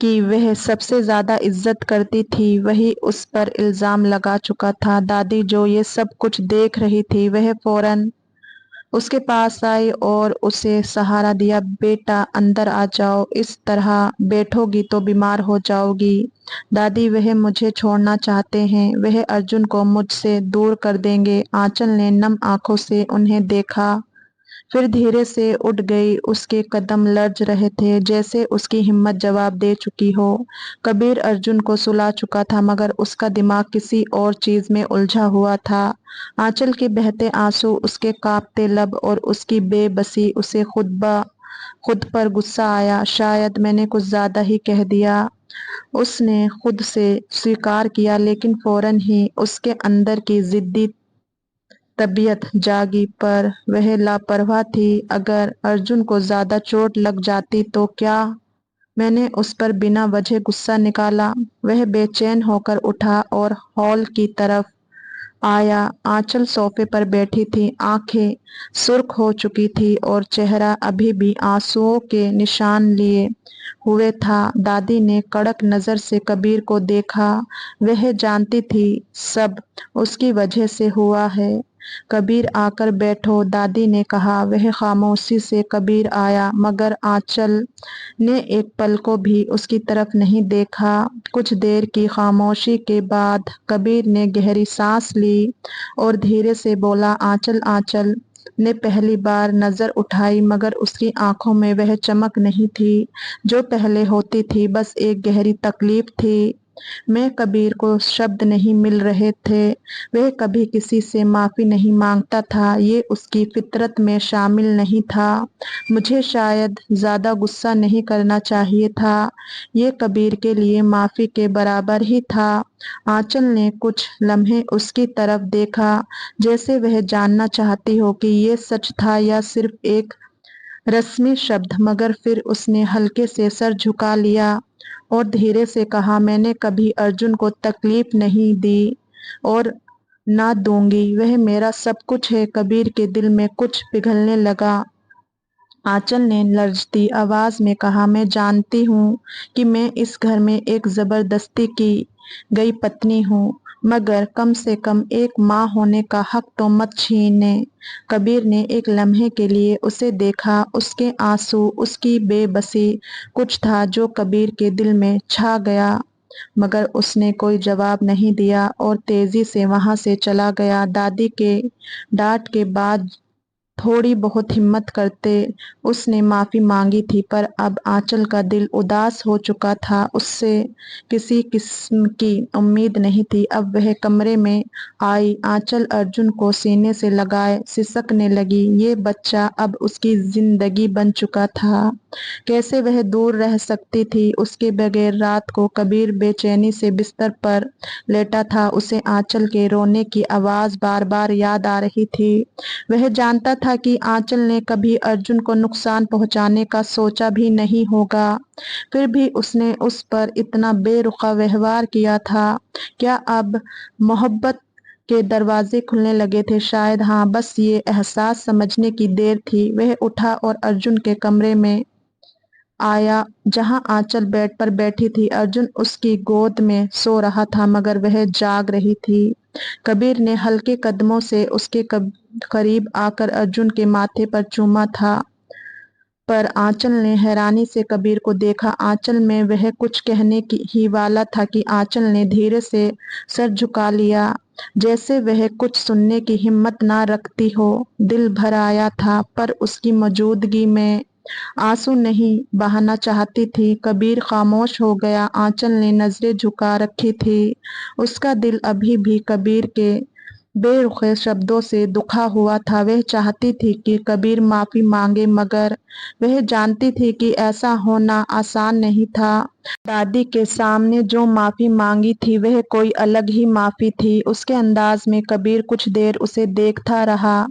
की वह सबसे ज्यादा इज्जत करती थी, वही उस पर इल्जाम लगा चुका था। दादी जो ये सब कुछ देख रही थी, वह फौरन उसके पास आई और उसे सहारा दिया। बेटा, अंदर आ जाओ, इस तरह बैठोगी तो बीमार हो जाओगी। दादी, वह मुझे छोड़ना चाहते हैं, वह अर्जुन को मुझसे दूर कर देंगे। आंचल ने नम आंखों से उन्हें देखा, फिर धीरे से उठ गई। उसके कदम लर्ज रहे थे जैसे उसकी हिम्मत जवाब दे चुकी हो। कबीर अर्जुन को सुला चुका था, मगर उसका दिमाग किसी और चीज में उलझा हुआ था। आंचल के बहते आंसू, उसके कांपते लब और उसकी बेबसी, उसे खुद पर गुस्सा आया। शायद मैंने कुछ ज्यादा ही कह दिया, उसने खुद से स्वीकार किया, लेकिन फौरन ही उसके अंदर की जिद्दी तबीयत जागी। पर वह लापरवाह थी। अगर अर्जुन को ज्यादा चोट लग जाती तो क्या? मैंने उस पर बिना वजह गुस्सा निकाला। वह बेचैन होकर उठा और हॉल की तरफ आया। आंचल सोफे पर बैठी थी, आंखें सुर्ख हो चुकी थी और चेहरा अभी भी आंसुओं के निशान लिए हुए था। दादी ने कड़क नजर से कबीर को देखा। वह जानती थी सब उसकी वजह से हुआ है। कबीर आकर बैठो, दादी ने कहा। वह खामोशी से कबीर आया, मगर आंचल ने एक पल को भी उसकी तरफ नहीं देखा। कुछ देर की खामोशी के बाद कबीर ने गहरी सांस ली और धीरे से बोला, आंचल। आंचल ने पहली बार नजर उठाई, मगर उसकी आंखों में वह चमक नहीं थी जो पहले होती थी, बस एक गहरी तकलीफ थी। मैं कबीर को शब्द नहीं मिल रहे थे। वह कभी किसी से माफी नहीं मांगता था, ये उसकी फितरत में शामिल नहीं था। मुझे शायद ज्यादा गुस्सा नहीं करना चाहिए था, ये कबीर के लिए माफी के बराबर ही था। आंचल ने कुछ लम्हे उसकी तरफ देखा, जैसे वह जानना चाहती हो कि ये सच था या सिर्फ एक रस्मी शब्द, मगर फिर उसने हल्के से सर झुका लिया और धीरे से कहा, मैंने कभी अर्जुन को तकलीफ नहीं दी और ना दूंगी। वह मेरा सब कुछ है। कबीर के दिल में कुछ पिघलने लगा। आंचल ने लर्जती आवाज में कहा, मैं जानती हूँ कि मैं इस घर में एक जबरदस्ती की गई पत्नी हूँ, मगर कम से कम एक माँ होने का हक तो मत छीने। कबीर ने एक लम्हे के लिए उसे देखा। उसके आंसू, उसकी बेबसी, कुछ था जो कबीर के दिल में छा गया, मगर उसने कोई जवाब नहीं दिया और तेजी से वहां से चला गया। दादी के डांट के बाद थोड़ी बहुत हिम्मत करते उसने माफी मांगी थी, पर अब आंचल का दिल उदास हो चुका था। उससे किसी किस्म की उम्मीद नहीं थी। अब वह कमरे में आई। आंचल अर्जुन को सीने से लगाए सिसकने लगी। ये बच्चा अब उसकी जिंदगी बन चुका था। कैसे वह दूर रह सकती थी उसके बगैर। रात को कबीर बेचैनी से बिस्तर पर लेटा था। उसे आंचल के रोने की आवाज बार बार याद आ रही थी। वह जानता था कि आंचल ने कभी अर्जुन को नुकसान पहुंचाने का सोचा भी नहीं होगा, फिर भी उसने उस पर इतना बेरुखा व्यवहार किया था। क्या अब मोहब्बत के दरवाजे खुलने लगे थे? शायद हाँ, बस ये एहसास समझने की देर थी। वह उठा और अर्जुन के कमरे में आया, जहां आंचल बेड पर बैठी थी। अर्जुन उसकी गोद में सो रहा था, मगर वह जाग रही थी। कबीर ने हल्के कदमों से उसके करीब आकर अर्जुन के माथे पर चूमा था, पर आंचल ने हैरानी से कबीर को देखा। आंचल में वह कुछ कहने की ही वाला था कि आंचल ने धीरे से सर झुका लिया, जैसे वह कुछ सुनने की हिम्मत ना रखती हो। दिल भर आया था, पर उसकी मौजूदगी में आंसू नहीं बहाना चाहती थी। कबीर खामोश हो गया। आंचल ने नजरें झुका रखी थी। उसका दिल अभी भी कबीर के बेरुखे शब्दों से दुखा हुआ था। वह चाहती थी कि कबीर माफी मांगे, मगर वह जानती थी कि ऐसा होना आसान नहीं था। दादी के सामने जो माफी मांगी थी वह कोई अलग ही माफी थी। उसके अंदाज में कबीर कुछ देर उसे देखता रहा,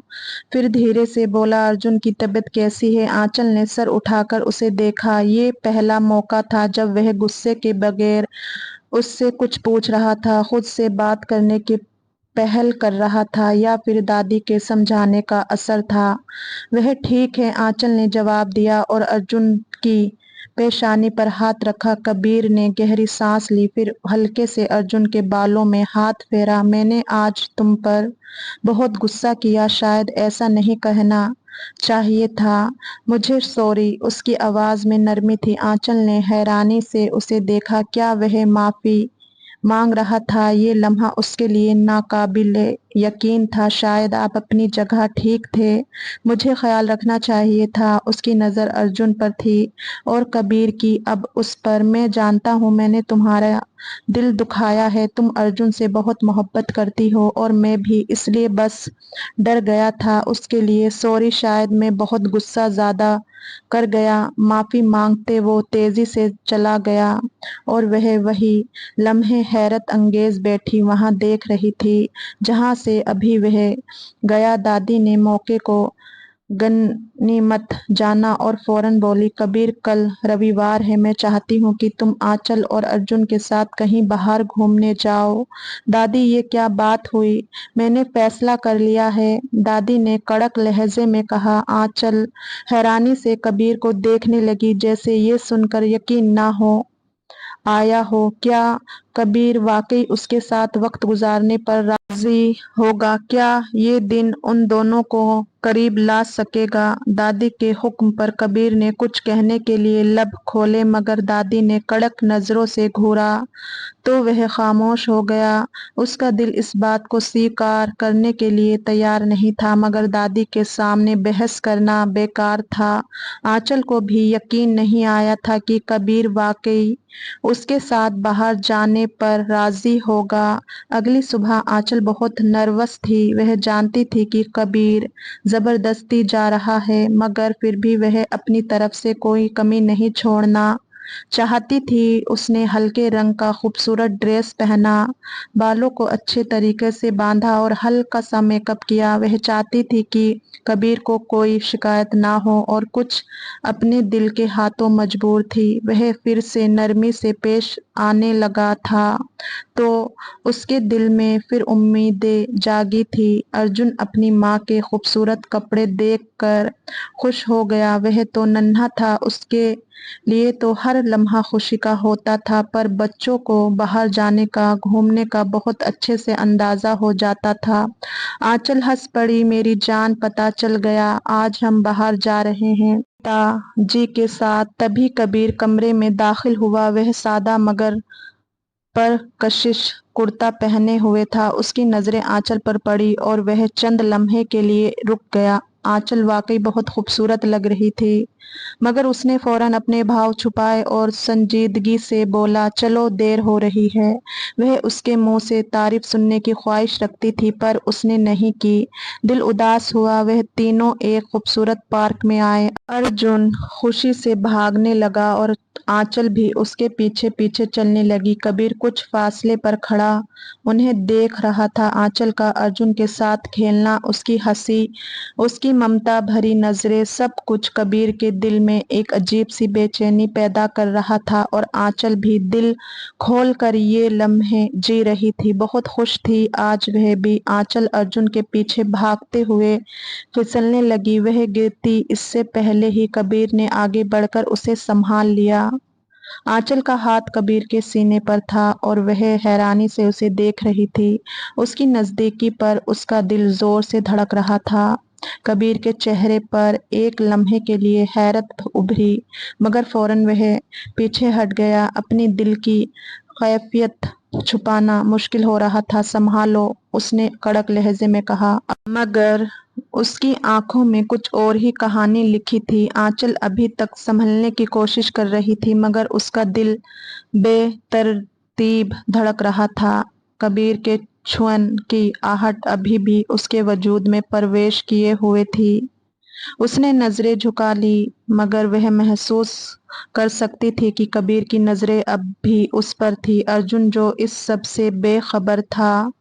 फिर धीरे से बोला, अर्जुन की तबीयत कैसी है? आंचल ने सर उठाकर उसे देखा। ये पहला मौका था जब वह गुस्से के बगैर उससे कुछ पूछ रहा था, खुद से बात करने की पहल कर रहा था, या फिर दादी के समझाने का असर था। वह ठीक है, आंचल ने जवाब दिया और अर्जुन की पेशानी पर हाथ रखा। कबीर ने गहरी सांस ली, फिर हल्के से अर्जुन के बालों में हाथ फेरा। मैंने आज तुम पर बहुत गुस्सा किया, शायद ऐसा नहीं कहना चाहिए था। मुझे सॉरी। उसकी आवाज में नरमी थी। आंचल ने हैरानी से उसे देखा। क्या वह माफी मांग रहा था? ये लम्हा उसके लिए नाकाबिले यकीन था। शायद आप अपनी जगह ठीक थे, मुझे ख्याल रखना चाहिए था। उसकी नजर अर्जुन पर थी और कबीर की अब उस पर। मैं जानता हूँ मैंने तुम्हारा दिल दुखाया है। तुम अर्जुन से बहुत मोहब्बत करती हो और मैं भी, इसलिए बस डर गया था। उसके लिए सॉरी। शायद मैं बहुत गुस्सा ज्यादा कर गया। माफी मांगते वो तेजी से चला गया और वह वही लम्हे हैरत अंगेज बैठी वहां देख रही थी जहां से अभी वह गया। दादी ने मौके को गनीमत जाना और फौरन बोली, कबीर कल रविवार है, मैं चाहती हूँ कि तुम आंचल और अर्जुन के साथ कहीं बाहर घूमने जाओ। दादी ये क्या बात हुई? मैंने फैसला कर लिया है, दादी ने कड़क लहजे में कहा। आंचल हैरानी से कबीर को देखने लगी, जैसे ये सुनकर यकीन ना हो आया हो। क्या कबीर वाकई उसके साथ वक्त गुजारने पर राजी होगा क्या? ये दिन उन दोनों को करीब ला सकेगा? दादी के हुक्म पर कबीर ने कुछ कहने के लिए लब खोले, मगर दादी ने कड़क नजरों से घूरा तो वह खामोश हो गया। उसका दिल इस बात को स्वीकार करने के लिए तैयार नहीं था, मगर दादी के सामने बहस करना बेकार था। आंचल को भी यकीन नहीं आया था कि कबीर वाकई उसके साथ बाहर जाने पर राजी होगा। अगली सुबह आंचल बहुत नर्वस थी। वह जानती थी कि कबीर जबरदस्ती जा रहा है, मगर फिर भी वह अपनी तरफ से कोई कमी नहीं छोड़ना चाहती थी। उसने हल्के रंग का खूबसूरत ड्रेस पहना, बालों को अच्छे तरीके से बांधा और हल्का सा मेकअप किया। वह चाहती थी कि कबीर को कोई शिकायत ना हो, और कुछ अपने दिल के हाथों मजबूर थी। वह फिर से नरमी से पेश आने लगा था तो उसके दिल में फिर उम्मीदें जागी थी। अर्जुन अपनी माँ के खूबसूरत कपड़े देखकर खुश हो गया। वह तो नन्हा था, उसके लिए तो हर लम्हा खुशी का होता था, पर बच्चों को बाहर जाने का, घूमने का बहुत अच्छे से अंदाजा हो जाता था। आंचल हंस पड़ी, मेरी जान, पता चल गया, आज हम बाहर जा रहे हैं पिताजी के साथ। तभी कबीर कमरे में दाखिल हुआ। वह सादा मगर पर कशिश कुर्ता पहने हुए था। उसकी नजरें आंचल पर पड़ी और वह चंद लम्हे के लिए रुक गया। आंचल वाकई बहुत खूबसूरत लग रही थी, मगर उसने फौरन अपने भाव छुपाए और संजीदगी से बोला, चलो देर हो रही है। वह उसके मुंह से तारीफ सुनने की ख्वाहिश रखती थी, पर उसने नहीं की। दिल उदास हुआ। वह तीनों एक खूबसूरत पार्क में आए। अर्जुन खुशी से भागने लगा और आंचल भी उसके पीछे पीछे चलने लगी। कबीर कुछ फासले पर खड़ा उन्हें देख रहा था। आंचल का अर्जुन के साथ खेलना, उसकी हंसी, उसकी ममता भरी नजरें, सब कुछ कबीर के दिल में एक अजीब सी बेचैनी पैदा कर रहा था। और आंचल भी दिल खोल कर ये लम्हे जी रही थी, बहुत खुश थी आज वह भी। आंचल अर्जुन के पीछे भागते हुए फिसलने लगी। वह गिरती इससे पहले ही कबीर ने आगे बढ़कर उसे संभाल लिया। आंचल का हाथ कबीर के सीने पर था और वह हैरानी से उसे देख रही थी। उसकी नजदीकी पर उसका दिल जोर से धड़क रहा था। कबीर के चेहरे पर एक लम्हे के लिए हैरत उभरी, मगर फौरन वह पीछे हट गया। अपनी दिल की कैफियत छुपाना मुश्किल हो रहा था। संभालो, उसने कड़क लहजे में कहा। मगर उसकी आंखों में कुछ और ही कहानी लिखी थी। आंचल अभी तक संभलने की कोशिश कर रही थी, मगर उसका दिल बेतरतीब धड़क रहा था। कबीर के छुअन की आहट अभी भी उसके वजूद में प्रवेश किए हुए थी। उसने नजरें झुका ली, मगर वह महसूस कर सकती थी कि कबीर की नजरें अब भी उस पर थी। अर्जुन, जो इस सब से बेखबर था,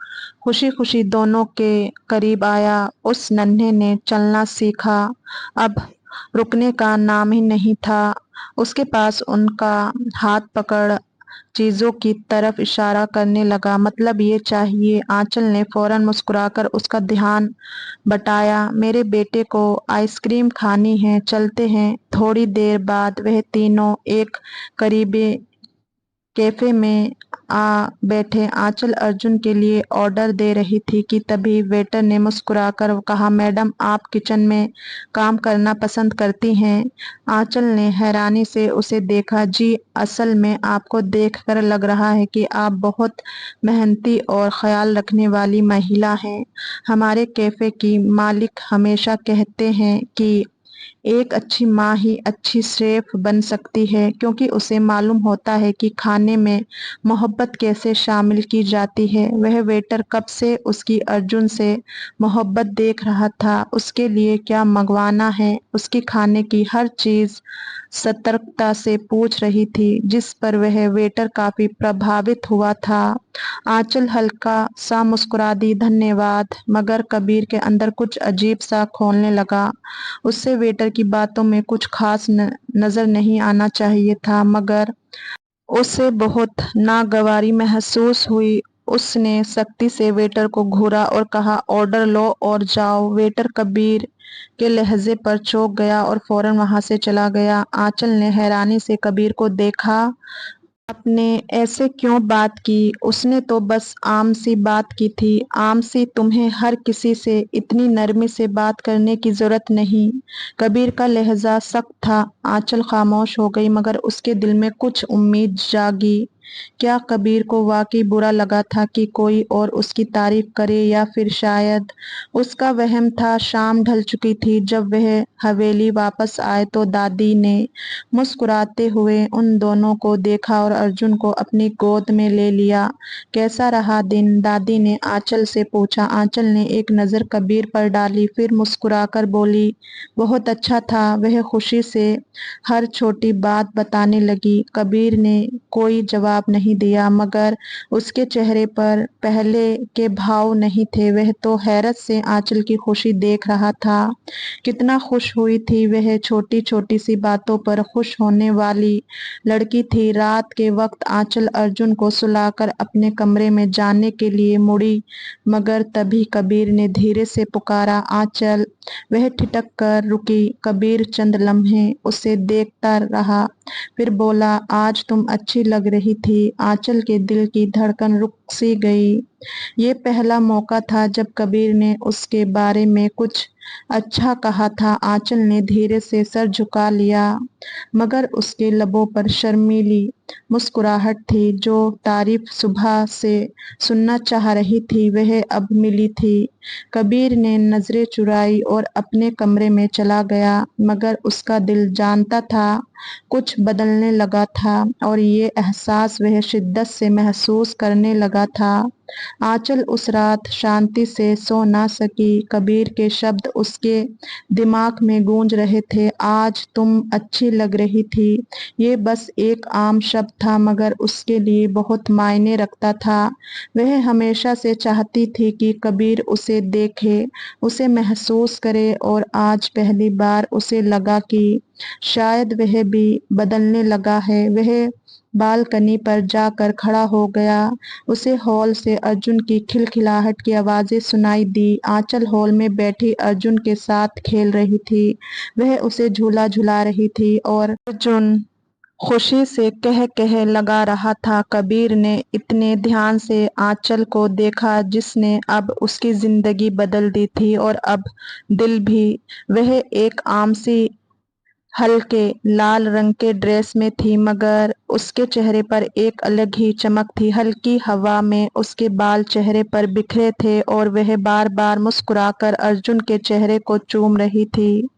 खुशी खुशी दोनों के करीब आया। उस नन्हे ने चलना सीखा, अब रुकने का नाम ही नहीं था। उसके पास उनका हाथ पकड़ चीजों की तरफ इशारा करने लगा। मतलब ये चाहिए। आंचल ने फौरन मुस्कुराकर उसका ध्यान बटाया। मेरे बेटे को आइसक्रीम खानी है, चलते हैं। थोड़ी देर बाद वह तीनों एक करीबी कैफे में आ बैठे। आंचल अर्जुन के लिए ऑर्डर दे रही थी कि तभी वेटर ने मुस्कुराकर कहा, मैडम, आप किचन में काम करना पसंद करती हैं? आंचल ने हैरानी से उसे देखा। जी, असल में आपको देखकर लग रहा है कि आप बहुत मेहनती और ख्याल रखने वाली महिला हैं। हमारे कैफे की मालिक हमेशा कहते हैं कि एक अच्छी माँ ही अच्छी शेफ बन सकती है, क्योंकि उसे मालूम होता है कि खाने में मोहब्बत कैसे शामिल की जाती है। वह वेटर कब से उसकी अर्जुन से मोहब्बत देख रहा था। उसके लिए क्या मंगवाना है, उसकी खाने की हर चीज सतर्कता से पूछ रही थी, जिस पर वह वेटर काफी प्रभावित हुआ था। आंचल हल्का सा मुस्कुरा दी, धन्यवाद। मगर कबीर के अंदर कुछ अजीब सा खोलने लगा। उससे वेटर की बातों में कुछ खास नजर नहीं आना चाहिए था, मगर उसे बहुत नागवारी महसूस हुई। उसने सख्ती से वेटर को घूरा और कहा, ऑर्डर लो और जाओ। वेटर कबीर के लहजे पर चौंक गया और फौरन वहां से चला गया। आंचल ने हैरानी से कबीर को देखा। आपने ऐसे क्यों बात की? उसने तो बस आम सी बात की थी। आम सी? तुम्हें हर किसी से इतनी नरमी से बात करने की जरूरत नहीं। कबीर का लहजा सख्त था। आंचल खामोश हो गई, मगर उसके दिल में कुछ उम्मीद जागी। क्या कबीर को वाकई बुरा लगा था कि कोई और उसकी तारीफ करे, या फिर शायद उसका वहम था? शाम ढल चुकी थी। जब वह हवेली वापस आए तो दादी ने मुस्कुराते हुए उन दोनों को देखा और अर्जुन को अपनी गोद में ले लिया। कैसा रहा दिन? दादी ने आंचल से पूछा। आंचल ने एक नज़र कबीर पर डाली, फिर मुस्कुराकर बोली, बहुत अच्छा था। वह खुशी से हर छोटी बात बताने लगी। कबीर ने कोई जवाब नहीं दिया, मगर उसके चेहरे पर पहले के भाव नहीं थे। वह तो हैरत से आंचल की खुशी देख रहा था। कितना खुश हुई थी वह। छोटी छोटी सी बातों पर खुश होने वाली लड़की थी। रात के वक्त आंचल अर्जुन को सुलाकर अपने कमरे में जाने के लिए मुड़ी, मगर तभी कबीर ने धीरे से पुकारा, आंचल। वह ठिठक कर रुकी। कबीर चंद लम्हे उसे देखता रहा, फिर बोला, आज तुम अच्छी लग रही थी। आंचल के दिल की धड़कन रुक सी गई। ये पहला मौका था जब कबीर ने उसके बारे में कुछ अच्छा कहा था। आंचल ने धीरे से सर झुका लिया, मगर उसके लबों पर शर्मीली मुस्कुराहट थी। जो तारीफ सुबह से सुनना चाह रही थी, वह अब मिली थी। कबीर ने नजरें चुराई और अपने कमरे में चला गया, मगर उसका दिल जानता था कुछ बदलने लगा था, और ये एहसास वह शिद्दत से महसूस करने लगा था। आंचल उस रात शांति से सो ना सकी। कबीर के शब्द उसके दिमाग में गूंज रहे थे। आज तुम अच्छी लग रही थी। ये बस एक आम शब्द था, मगर उसके लिए बहुत मायने रखता था। वह हमेशा से चाहती थी कि कबीर उसे देखे, उसे महसूस करे, और आज पहली बार उसे लगा कि शायद वह भी बदलने लगा है। वह बालकनी पर जाकर खड़ा हो गया। उसे हॉल से अर्जुन की खिलखिलाहट की आवाजें सुनाई दी। आंचल हॉल में बैठी अर्जुन के साथ खेल रही थी। वह उसे झूला झुला रही थी और अर्जुन खुशी से कह कह लगा रहा था। कबीर ने इतने ध्यान से आंचल को देखा, जिसने अब उसकी जिंदगी बदल दी थी, और अब दिल भी। वह एक आम सी हल्के लाल रंग के ड्रेस में थी, मगर उसके चेहरे पर एक अलग ही चमक थी। हल्की हवा में उसके बाल चेहरे पर बिखरे थे, और वह बार बार मुस्कुराकर अर्जुन के चेहरे को चूम रही थी।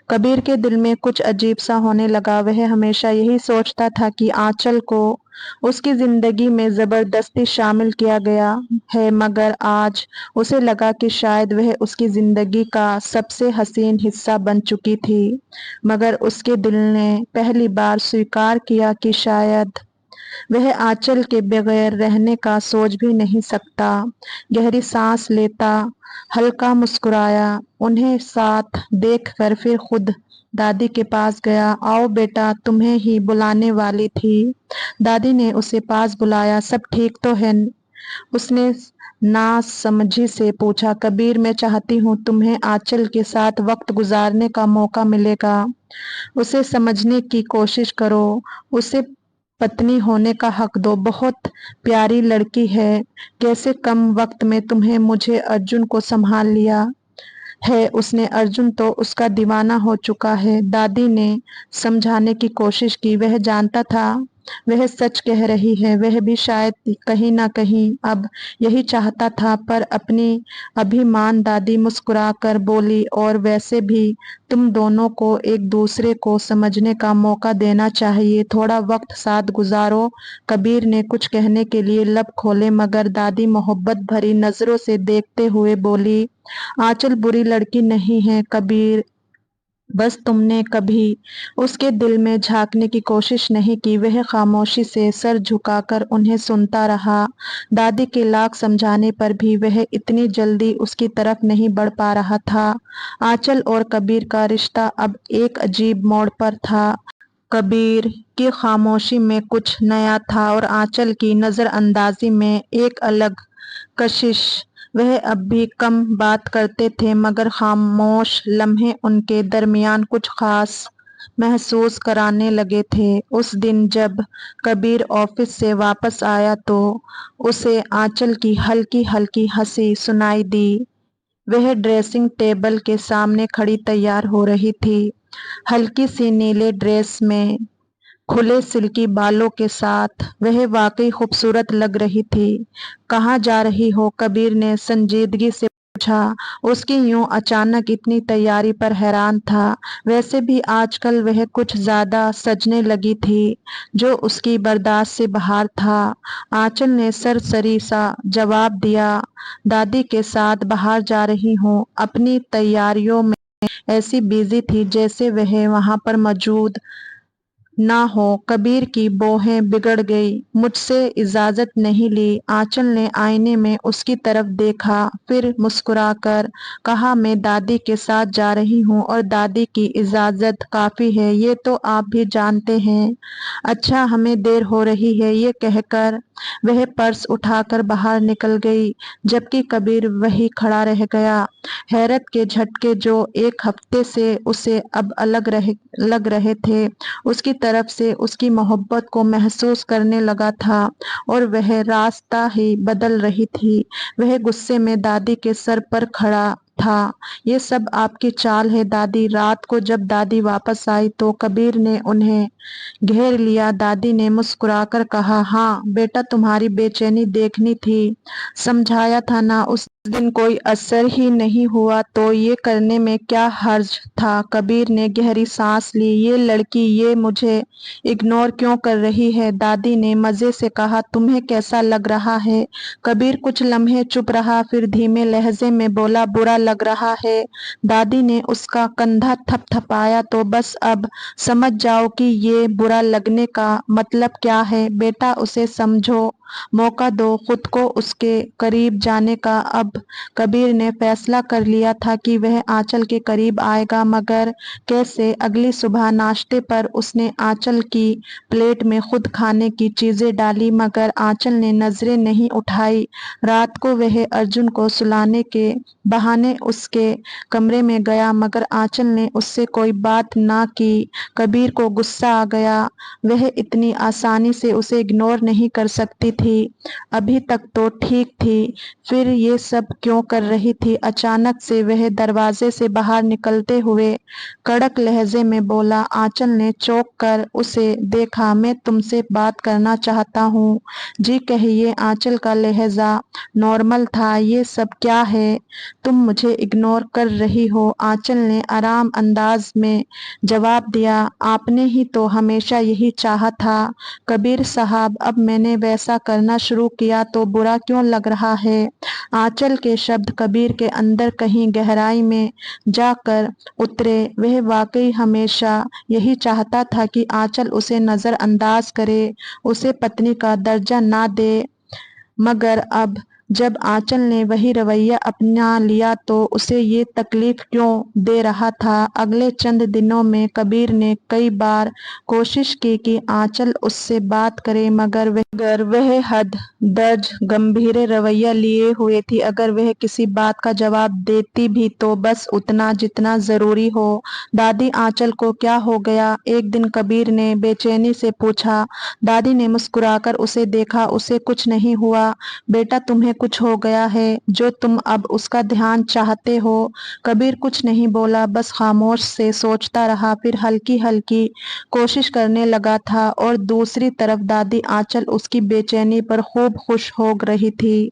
कबीर के दिल में कुछ अजीब सा होने लगा। वह हमेशा यही सोचता था कि आंचल को उसकी जिंदगी में जबरदस्ती शामिल किया गया है, मगर आज उसे लगा कि शायद वह उसकी जिंदगी का सबसे हसीन हिस्सा बन चुकी थी। मगर उसके दिल ने पहली बार स्वीकार किया कि शायद वह आंचल के बगैर रहने का सोच भी नहीं सकता। गहरी सांस लेता हल्का मुस्कुराया उन्हें साथ देखकर, फिर खुद दादी के पास गया। आओ बेटा, तुम्हें ही बुलाने वाली थी। दादी ने उसे पास बुलाया। सब ठीक तो है? उसने नासमझी से पूछा। कबीर, मैं चाहती हूँ तुम्हें आंचल के साथ वक्त गुजारने का मौका मिलेगा। उसे समझने की कोशिश करो। उसे पत्नी होने का हक दो। बहुत प्यारी लड़की है। कैसे कम वक्त में तुम्हें मुझे अर्जुन को संभाल लिया है। उसने अर्जुन तो उसका दीवाना हो चुका है। दादी ने समझाने की कोशिश की। वह जानता था वह सच कह रही है। वह भी शायद कहीं ना कहीं अब यही चाहता था, पर अपनी अभिमान। दादी मुस्कुराकर बोली, और वैसे भी तुम दोनों को एक दूसरे को समझने का मौका देना चाहिए। थोड़ा वक्त साथ गुजारो। कबीर ने कुछ कहने के लिए लब खोले, मगर दादी मोहब्बत भरी नजरों से देखते हुए बोली, आंचल बुरी लड़की नहीं है कबीर। बस तुमने कभी उसके दिल में झांकने की कोशिश नहीं की। वह खामोशी से सर झुकाकर उन्हें सुनता रहा। दादी के लाख समझाने पर भी वह इतनी जल्दी उसकी तरफ नहीं बढ़ पा रहा था। आंचल और कबीर का रिश्ता अब एक अजीब मोड़ पर था। कबीर की खामोशी में कुछ नया था, और आंचल की नजरअंदाजी में एक अलग कशिश। वह अब भी कम बात करते थे, मगर खामोश लम्हे उनके दरमियान कुछ खास महसूस कराने लगे थे। उस दिन जब कबीर ऑफिस से वापस आया तो उसे आंचल की हल्की हल्की हंसी सुनाई दी। वह ड्रेसिंग टेबल के सामने खड़ी तैयार हो रही थी, हल्की सी नीले ड्रेस में, खुले सिल्की बालों के साथ। वह वाकई खूबसूरत लग रही थी। कहाँ जा रही हो? कबीर ने संजीदगी से पूछा। उसकी यूं अचानक इतनी तैयारी पर हैरान था। वैसे भी आजकल वह कुछ ज्यादा सजने लगी थी, जो उसकी बर्दाश्त से बाहर था। आंचल ने सरसरी सा जवाब दिया, दादी के साथ बाहर जा रही हूँ। अपनी तैयारियों में ऐसी बिजी थी जैसे वह वहां पर मौजूद ना हो। कबीर की भौहें बिगड़ गई। मुझसे इजाजत नहीं ली। आंचल ने आईने में उसकी तरफ देखा, फिर मुस्कुराकर कहा, मैं दादी के साथ जा रही हूँ और दादी की इजाजत काफी है, ये तो आप भी जानते हैं। अच्छा, हमें देर हो रही है। ये कहकर वह पर्स उठाकर बाहर निकल गई, जबकि कबीर वही खड़ा रह गया। हैरत के झटके जो एक हफ्ते से उसे अब लग रहे थे, उसकी तरफ से उसकी मोहब्बत को महसूस करने लगा था, और वह रास्ता ही बदल रही थी। वह गुस्से में दादी के सर पर खड़ा था। ये सब आपकी चाल है दादी। रात को जब दादी वापस आई तो कबीर ने उन्हें घेर लिया। दादी ने मुस्कुराकर कहा, हाँ बेटा, तुम्हारी बेचैनी देखनी थी, समझाया था ना। उस दिन कोई असर ही नहीं हुआ तो ये करने में क्या हर्ज था? कबीर ने गहरी सांस ली। ये लड़की ये मुझे इग्नोर क्यों कर रही है? दादी ने मजे से कहा, तुम्हें कैसा लग रहा है? कबीर कुछ लम्हे चुप रहा, फिर धीमे लहजे में बोला, बुरा लग रहा है। दादी ने उसका कंधा थपथपाया, तो बस अब समझ जाओ कि ये बुरा लगने का मतलब क्या है। बेटा, उसे समझो, मौका दो खुद को उसके करीब जाने का। अब कबीर ने फैसला कर लिया था कि वह आंचल के करीब आएगा, मगर कैसे? अगली सुबह नाश्ते पर उसने आंचल की प्लेट में खुद खाने की चीजें डाली, मगर आंचल ने नजरें नहीं उठाई। रात को वह अर्जुन को सुलाने के बहाने उसके कमरे में गया, मगर आंचल ने उससे कोई बात ना की। कबीर को गुस्सा आ गया। वह इतनी आसानी से उसे इग्नोर नहीं कर सकती थी। अभी तक तो ठीक थी, फिर ये सब क्यों कर रही थी? अचानक से वह दरवाजे से बाहर निकलते हुए कड़क लहजे में बोला। आंचल ने चौंक कर उसे देखा। मैं तुमसे बात करना चाहता हूँ। जी कहिए। आंचल का लहजा नॉर्मल था। ये सब क्या है? तुम मुझे इग्नोर कर रही हो? आंचल ने आराम अंदाज में जवाब दिया, आपने ही तो हमेशा यही चाहा था कबीर साहब। अब मैंने वैसा करना शुरू किया तो बुरा क्यों लग रहा है? आंचल के शब्द कबीर के अंदर कहीं गहराई में जाकर उतरे। वह वाकई हमेशा यही चाहता था कि आंचल उसे नजरअंदाज करे, उसे पत्नी का दर्जा ना दे, मगर अब जब आंचल ने वही रवैया अपना लिया तो उसे ये तकलीफ क्यों दे रहा था? अगले चंद दिनों में कबीर ने कई बार कोशिश की कि आंचल उससे बात करे, मगर वह हद दर्ज गंभीर रवैया लिए हुए थी। अगर वह किसी बात का जवाब देती भी तो बस उतना जितना जरूरी हो। दादी, आंचल को क्या हो गया? एक दिन कबीर ने बेचैनी से पूछा। दादी ने मुस्कुराकर उसे देखा। उसे कुछ नहीं हुआ बेटा, तुम्हें कुछ हो गया है जो तुम अब उसका ध्यान चाहते हो। कबीर कुछ नहीं बोला, बस खामोश से सोचता रहा, फिर हल्की हल्की कोशिश करने लगा था। और दूसरी तरफ दादी आंचल उसकी बेचैनी पर खूब खुश हो रही थी।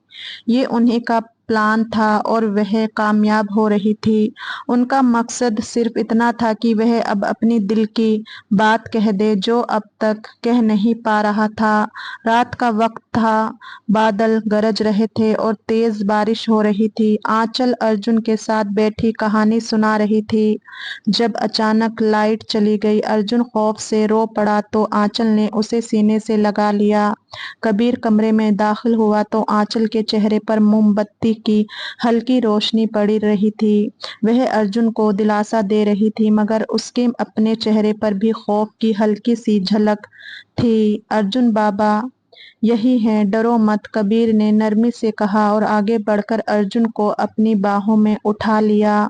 ये उन्हीं का प्लान था और वह कामयाब हो रही थी। उनका मकसद सिर्फ इतना था कि वह अब अपनी दिल की बात कह दे जो अब तक कह नहीं पा रहा था। रात का वक्त था, बादल गरज रहे थे और तेज बारिश हो रही थी। आंचल अर्जुन के साथ बैठी कहानी सुना रही थी, जब अचानक लाइट चली गई। अर्जुन खौफ से रो पड़ा तो आंचल ने उसे सीने से लगा लिया। कबीर कमरे में दाखिल हुआ तो आंचल के चेहरे पर मोमबत्ती की हल्की रोशनी पड़ी रही थी। वह अर्जुन को दिलासा दे रही थी, मगर उसके अपने चेहरे पर भी खौफ की हल्की सी झलक थी। अर्जुन बाबा, यही है, डरो मत, कबीर ने नरमी से कहा और आगे बढ़कर अर्जुन को अपनी बाहों में उठा लिया।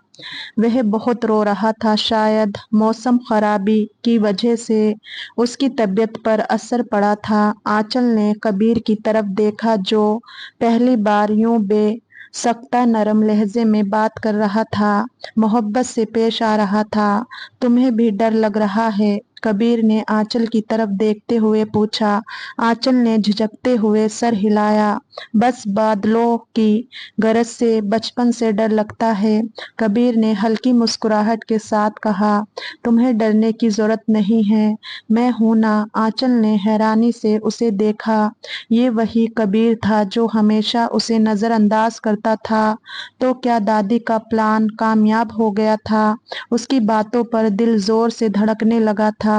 वह बहुत रो रहा था, शायद मौसम खराबी की वजह से उसकी तबीयत पर असर पड़ा था। आंचल ने कबीर की तरफ देखा जो पहली बार यूं बेसख्ता नरम लहजे में बात कर रहा था, मोहब्बत से पेश आ रहा था। तुम्हें भी डर लग रहा है? कबीर ने आंचल की तरफ देखते हुए पूछा। आंचल ने झिझकते हुए सर हिलाया। बस बादलों की गरज से बचपन से डर लगता है, कबीर ने हल्की मुस्कुराहट के साथ कहा। तुम्हें डरने की जरूरत नहीं है, मैं हूं ना। आंचल ने हैरानी से उसे देखा। ये वही कबीर था जो हमेशा उसे नजरअंदाज करता था। तो क्या दादी का प्लान कामयाब हो गया था? उसकी बातों पर दिल जोर से धड़कने लगा था।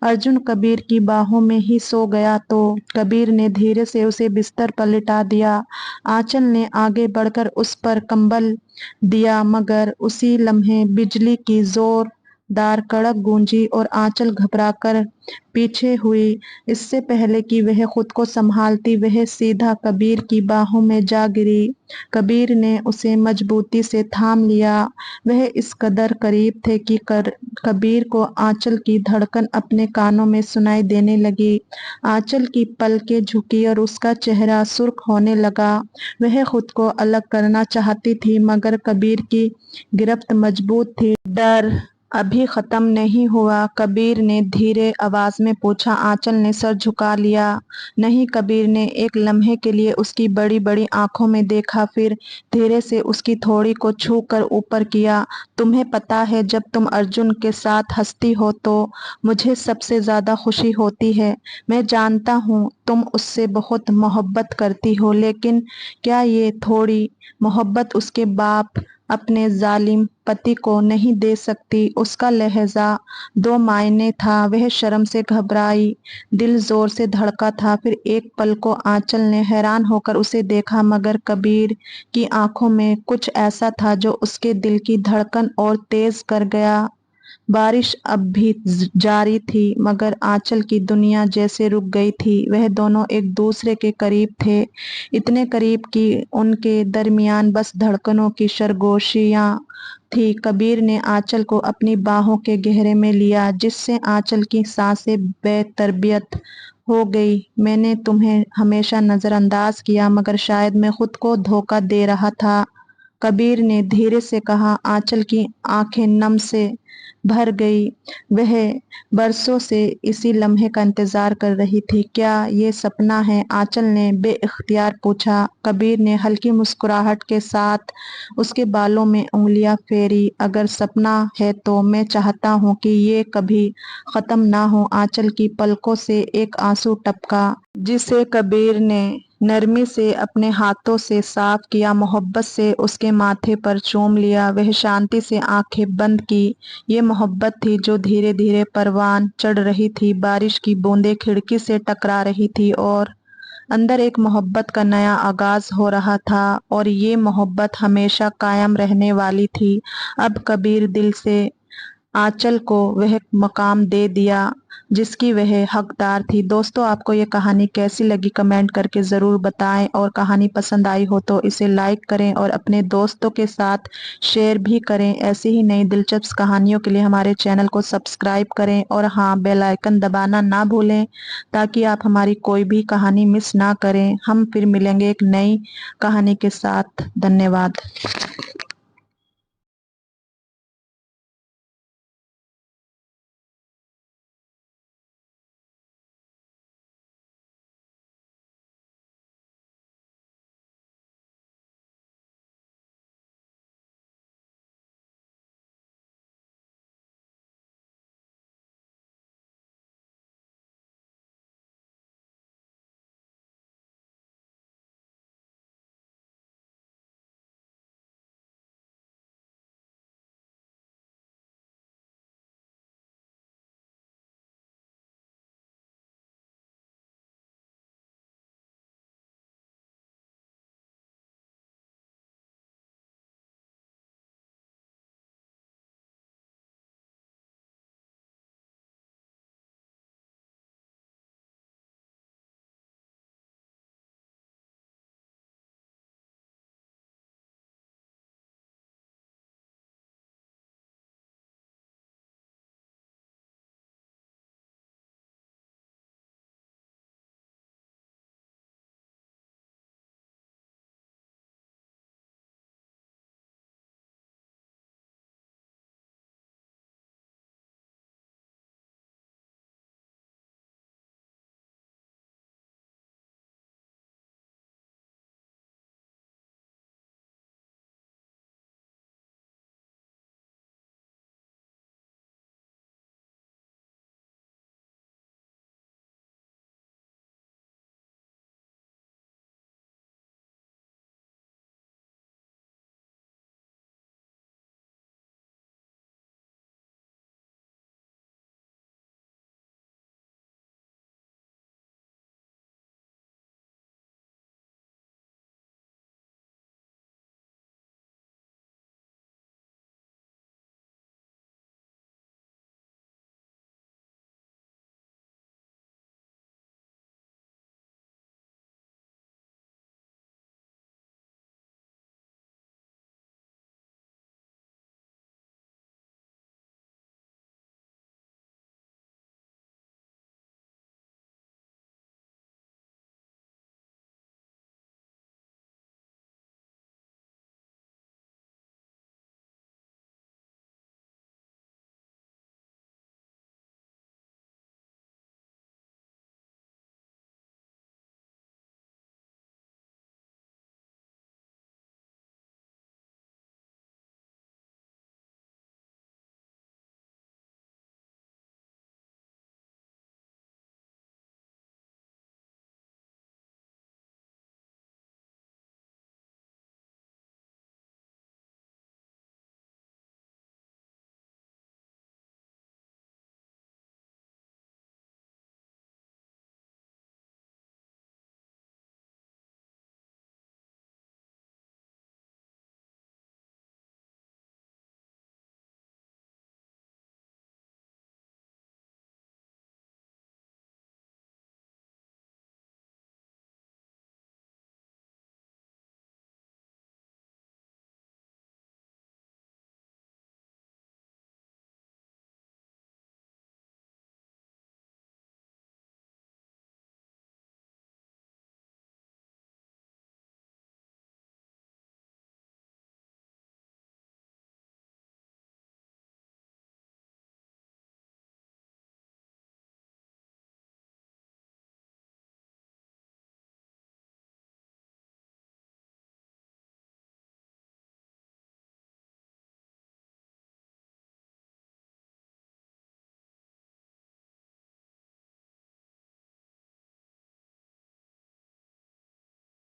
अर्जुन कबीर की बाहों में ही सो गया तो कबीर ने धीरे से उसे बिस्तर पर लिटा दिया। आंचल ने आगे बढ़कर उस पर कंबल दिया, मगर उसी लम्हे बिजली की जोरदार कड़क गूंजी और आंचल घबराकर पीछे हुई। इससे पहले कि वह खुद को संभालती, वह सीधा कबीर की बाहों में जा गिरी। कबीर ने उसे मजबूती से थाम लिया। वह इस कदर करीब थे कि कबीर को आंचल की धड़कन अपने कानों में सुनाई देने लगी। आंचल की पलकें झुकी और उसका चेहरा सुर्ख होने लगा। वह खुद को अलग करना चाहती थी, मगर कबीर की गिरफ्त मजबूत थी। डर अभी खत्म नहीं हुआ, कबीर ने धीरे आवाज में पूछा। आंचल ने सर झुका लिया। नहीं, कबीर ने एक लम्हे के लिए उसकी बड़ी बड़ी आंखों में देखा, फिर धीरे से उसकी थोड़ी को छू कर ऊपर किया। तुम्हें पता है, जब तुम अर्जुन के साथ हंसती हो तो मुझे सबसे ज्यादा खुशी होती है। मैं जानता हूँ तुम उससे बहुत मोहब्बत करती हो, लेकिन क्या ये थोड़ी मोहब्बत उसके बाप अपने जालिम पति को नहीं दे सकती? उसका लहजा दो मायने था। वह शर्म से घबराई, दिल जोर से धड़का था। फिर एक पल को आंचल ने हैरान होकर उसे देखा, मगर कबीर की आंखों में कुछ ऐसा था जो उसके दिल की धड़कन और तेज कर गया। बारिश अब भी जारी थी, मगर आंचल की दुनिया जैसे रुक गई थी। वह दोनों एक दूसरे के करीब थे, इतने करीब कि उनके दरमियान बस धड़कनों की सरगोशियां थी। कबीर ने आंचल को अपनी बाहों के गहरे में लिया, जिससे आंचल की सांसें बेतरबियत हो गई। मैंने तुम्हें हमेशा नजरअंदाज किया, मगर शायद मैं खुद को धोखा दे रहा था, कबीर ने धीरे से कहा। आंचल की आंखें नम से भर गई। वह बरसों से इसी लम्हे का इंतजार कर रही थी। क्या ये सपना है? आंचल ने बेइख्तियार पूछा। कबीर ने हल्की मुस्कुराहट के साथ उसके बालों में उंगलियां फेरी। अगर सपना है तो मैं चाहता हूँ कि ये कभी खत्म ना हो। आंचल की पलकों से एक आंसू टपका, जिसे कबीर ने नरमी से अपने हाथों से साफ किया, मोहब्बत से उसके माथे पर चूम लिया। वह शांति से आंखें बंद की। ये मोहब्बत थी जो धीरे धीरे परवान चढ़ रही थी। बारिश की बूंदें खिड़की से टकरा रही थी और अंदर एक मोहब्बत का नया आगाज हो रहा था, और ये मोहब्बत हमेशा कायम रहने वाली थी। अब कबीर दिल से आंचल को वह मकाम दे दिया जिसकी वह हकदार थी। दोस्तों, आपको ये कहानी कैसी लगी कमेंट करके ज़रूर बताएं, और कहानी पसंद आई हो तो इसे लाइक करें और अपने दोस्तों के साथ शेयर भी करें। ऐसी ही नई दिलचस्प कहानियों के लिए हमारे चैनल को सब्सक्राइब करें, और हाँ, बेल आइकन दबाना ना भूलें ताकि आप हमारी कोई भी कहानी मिस ना करें। हम फिर मिलेंगे एक नई कहानी के साथ। धन्यवाद।